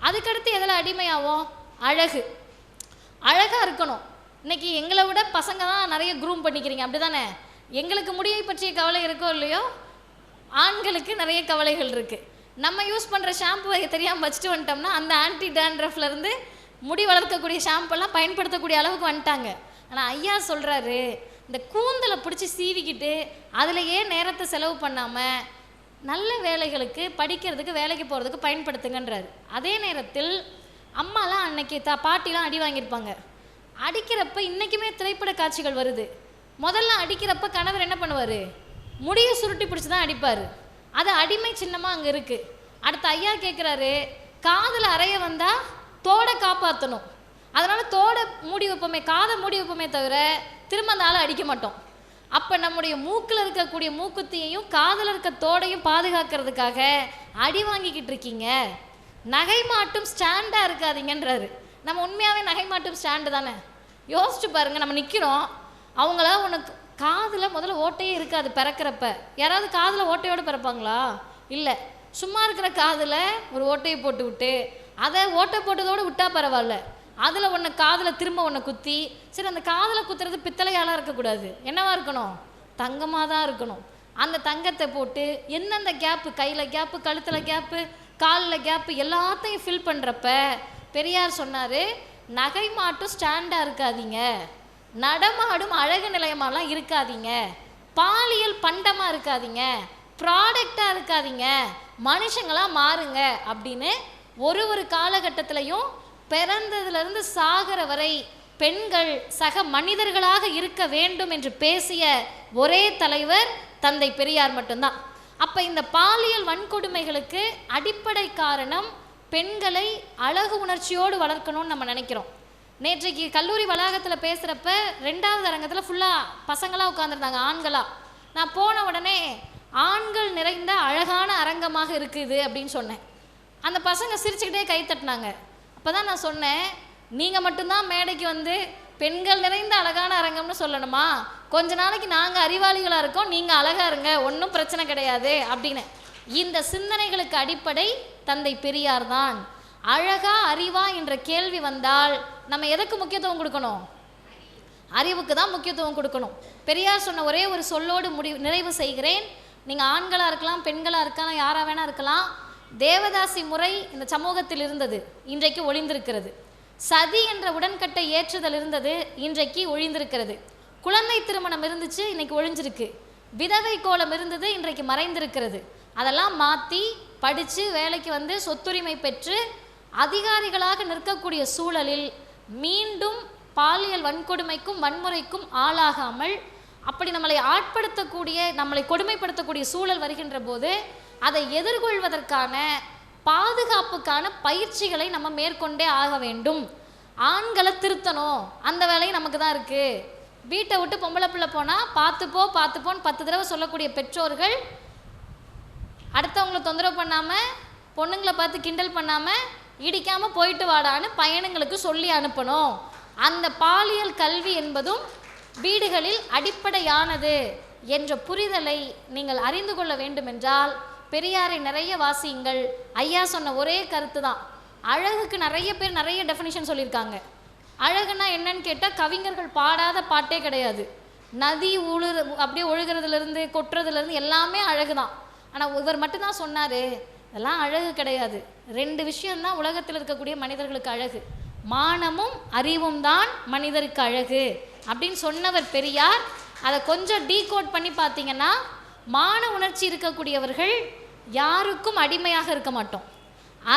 [SPEAKER 1] அதுக்கடுத்து எதில் அடிமையாகும்? அழகாக இருக்கணும். இன்றைக்கி எங்களை விட பசங்க தான் நிறைய க்ரூம் பண்ணிக்கிறீங்க, அப்படி தானே? எங்களுக்கு முடியை பற்றிய கவலை இருக்கோ இல்லையோ, ஆண்களுக்கு நிறைய கவலைகள் இருக்குது. நம்ம யூஸ் பண்ணுற ஷாம்புவை தெரியாமல் வச்சுட்டு வந்துட்டோம்னா அந்த ஆன்டி டேண்ட்ரஃப்லேருந்து முடி வளர்க்கக்கூடிய ஷாம்பெல்லாம் பயன்படுத்தக்கூடிய அளவுக்கு வந்துட்டாங்க. ஆனால் ஐயா சொல்கிறாரு, இந்த கூந்தலை பிடிச்சி சீவிக்கிட்டு அதிலையே நேரத்தை செலவு பண்ணாமல் நல்ல வேலைகளுக்கு, படிக்கிறதுக்கு, வேலைக்கு போகிறதுக்கு பயன்படுத்துங்கன்றாரு. அதே நேரத்தில் அம்மாலாம் அன்னைக்கு பாட்டிலாம் அடி வாங்கியிருப்பாங்க. அடிக்கிறப்ப இன்றைக்குமே திரைப்பட காட்சிகள் வருது. முதல்ல அடிக்கிறப்ப கணவர் என்ன பண்ணுவார்? முடியை சுருட்டி பிடிச்சி தான் அடிப்பார். அது அடிமை சின்னமாக அங்கே இருக்குது. அடுத்து ஐயா கேட்குறாரு, காதில் அறைய வந்தால் தோடை காப்பாற்றணும், அதனால் தோடை மூடி வைப்போமே, காதை மூடி வைப்போமே தவிர திரும்ப அந்த ஆளை அடிக்க மாட்டோம். அப்போ நம்முடைய மூக்கில் இருக்கக்கூடிய மூக்குத்தியையும் காதில் இருக்க தோடையும் பாதுகாக்கிறதுக்காக அடி வாங்கிக்கிட்டு இருக்கீங்க. நகை மாட்டும் ஸ்டாண்டாக இருக்காதீங்கன்றாரு. நம்ம உண்மையாகவே நகை மாட்டும் ஸ்டாண்டு தானே? யோசிச்சு பாருங்கள், நம்ம நிற்கிறோம், அவங்கள உனக்கு காதில் முதல்ல ஓட்டையே இருக்காது பிறக்கிறப்ப. யாராவது காதில் ஓட்டையோடு பிறப்பாங்களா? இல்லை. சும்மா இருக்கிற காதில் ஒரு ஓட்டையை போட்டு விட்டு அதை ஓட்டை போட்டதோடு விட்டால் பரவாயில்ல, அதில் ஒன்று காதில் திரும்ப ஒன்று குத்தி, சரி அந்த காதில் குத்துறது பித்தளையாலாம் இருக்கக்கூடாது, என்னவா இருக்கணும்? தங்கமாக தான் இருக்கணும். அந்த தங்கத்தை போட்டு எந்தெந்த கேப்பு, கையில் கேப்பு, கழுத்தில் கேப்பு, காலில் கேப்பு எல்லாத்தையும் ஃபில் பண்ணுறப்ப பெரியார் சொன்னார், நகை மாட்டும் ஸ்டாண்டாக இருக்காதீங்க, நடமாடும் அழகு நிலையமாலாம் இருக்காதீங்க, பாலியல் பண்டமாக இருக்காதீங்க, ப்ராடக்டாக இருக்காதீங்க, மனுஷங்களாக மாறுங்க அப்படின்னு ஒரு காலகட்டத்திலையும் பிறந்ததுலேருந்து சாகிற வரை பெண்கள் சக மனிதர்களாக இருக்க வேண்டும் என்று பேசிய ஒரே தலைவர் தந்தை பெரியார் மட்டும்தான். அப்போ இந்த பாலியல் வன்கொடுமைகளுக்கு அடிப்படை காரணம் பெண்களை அழகு உணர்ச்சியோடு வளர்க்கணும்னு நம்ம நினைக்கிறோம். நேற்றைக்கு கல்லூரி வளாகத்தில் பேசுகிறப்ப 2வது அரங்கத்தில் ஃபுல்லாக பசங்களாக உட்காந்துருந்தாங்க, ஆண்களாக. நான் போன உடனே ஆண்கள் நிறைந்த அழகான அரங்கமாக இருக்குது அப்படின்னு சொன்னேன். அந்த பசங்க சிரிச்சுக்கிட்டே கை தட்டினாங்க. அப்போ தான் நான் சொன்னேன், நீங்கள் மட்டும்தான் மேடைக்கு வந்து பெண்கள் நிறைந்த அழகான அரங்கம்னு சொல்லணுமா? கொஞ்ச நாளைக்கு நாங்கள் அறிவாளிகளாக இருக்கோம், நீங்கள் அழகாக இருங்க, ஒன்றும் பிரச்சனை கிடையாது அப்படின்னு. இந்த சிந்தனைகளுக்கு அடிப்படை தந்தை பெரியார் தான். அழகா அறிவா என்ற கேள்வி வந்தால் நம்ம எதுக்கு முக்கியத்துவம் கொடுக்கணும்? அறிவுக்கு தான் முக்கியத்துவம் கொடுக்கணும். பெரியார் சொன்ன ஒரே ஒரு சொல்லோடு நிறைவு செய்கிறேன். நீங்கள் ஆண்களாக இருக்கலாம், பெண்களாக இருக்கலாம், யாராக வேணா இருக்கலாம். தேவதாசி முறை இந்த சமூகத்தில் இருந்தது, இன்றைக்கு ஒழிந்திருக்கிறது. சதி என்ற உடன்கட்டை ஏற்றுதல் இருந்தது, இன்றைக்கு ஒழிந்திருக்கிறது. குழந்தை திருமணம் இருந்துச்சு, இன்னைக்கு ஒழிஞ்சிருக்கு. விதவை கோலம் இருந்தது, இன்றைக்கு மறைந்திருக்கிறது. அதெல்லாம் மாற்றி படித்து வேலைக்கு வந்து சொத்துரிமை பெற்று அதிகாரிகளாக நிற்கக்கூடிய சூழலில் மீண்டும் பாலியல் வன்கொடுமைக்கும் வன்முறைக்கும் ஆளாகாமல், அப்படி நம்மளை ஆட்படுத்தக்கூடிய, நம்மளை கொடுமைப்படுத்தக்கூடிய சூழல் வருகின்ற போது அதை எதிர்கொள்வதற்கான பாதுகாப்புக்கான பயிற்சிகளை நம்ம மேற்கொண்டே ஆக வேண்டும். ஆண்களை திருத்தணும், அந்த வேலையும் நமக்கு தான் இருக்குது. வீட்டை விட்டு பொம்பளை பிள்ளை போனால் பார்த்துப்போன்னு 10 தடவை சொல்லக்கூடிய பெற்றோர்கள் அடுத்தவங்களை தொந்தரவு பண்ணாமல், பொண்ணுங்களை பார்த்து கிண்டல் பண்ணாமல், இடிக்காமல் போயிட்டு வாடான்னு பையனுங்களுக்கு சொல்லி அனுப்பணும். அந்த பாலியல் கல்வி என்பதும் வீடுகளில் அடிப்படையானது என்ற புரிதலை நீங்கள் அறிந்து கொள்ள வேண்டுமென்றால் பெரியாரை நிறைய வாசியுங்கள். ஐயா சொன்ன ஒரே கருத்து தான். அழகுக்கு நிறைய பேர் நிறைய டெஃபினிஷன் சொல்லியிருக்காங்க. அழகுனா என்னன்னு கேட்டால் கவிஞர்கள் பாடாத பாட்டே கிடையாது. நதி அப்படியே ஒழுகிறதுலேருந்து கொட்டுறதுலேருந்து எல்லாமே அழகு தான். ஆனால் இவர் மட்டும்தான் சொன்னார், இதெல்லாம் அழகு கிடையாது. 2 விஷயம்தான் உலகத்தில் இருக்கக்கூடிய மனிதர்களுக்கு அழகு, மானமும் அறிவும் தான் மனிதருக்கு அழகு அப்படின்னு சொன்னவர் பெரியார். அதை கொஞ்சம் டீகோட் பண்ணி பார்த்தீங்கன்னா, மான உணர்ச்சி இருக்கக்கூடியவர்கள் யாருக்கும் அடிமையாக இருக்க மாட்டோம்,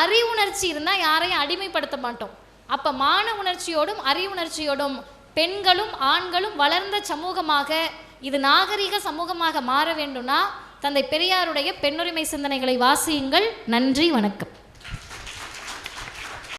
[SPEAKER 1] அறிவுணர்ச்சி இருந்தால் யாரையும் அடிமைப்படுத்த மாட்டோம். அப்போ மான உணர்ச்சியோடும் அறிவுணர்ச்சியோடும் பெண்களும் ஆண்களும் வளர்ந்த சமூகமாக, இது நாகரிக சமூகமாக மாற வேண்டும்னா தந்தை பெரியாருடைய பெண்ணுரிமை சிந்தனைகளை வாசியுங்கள். நன்றி, வணக்கம்.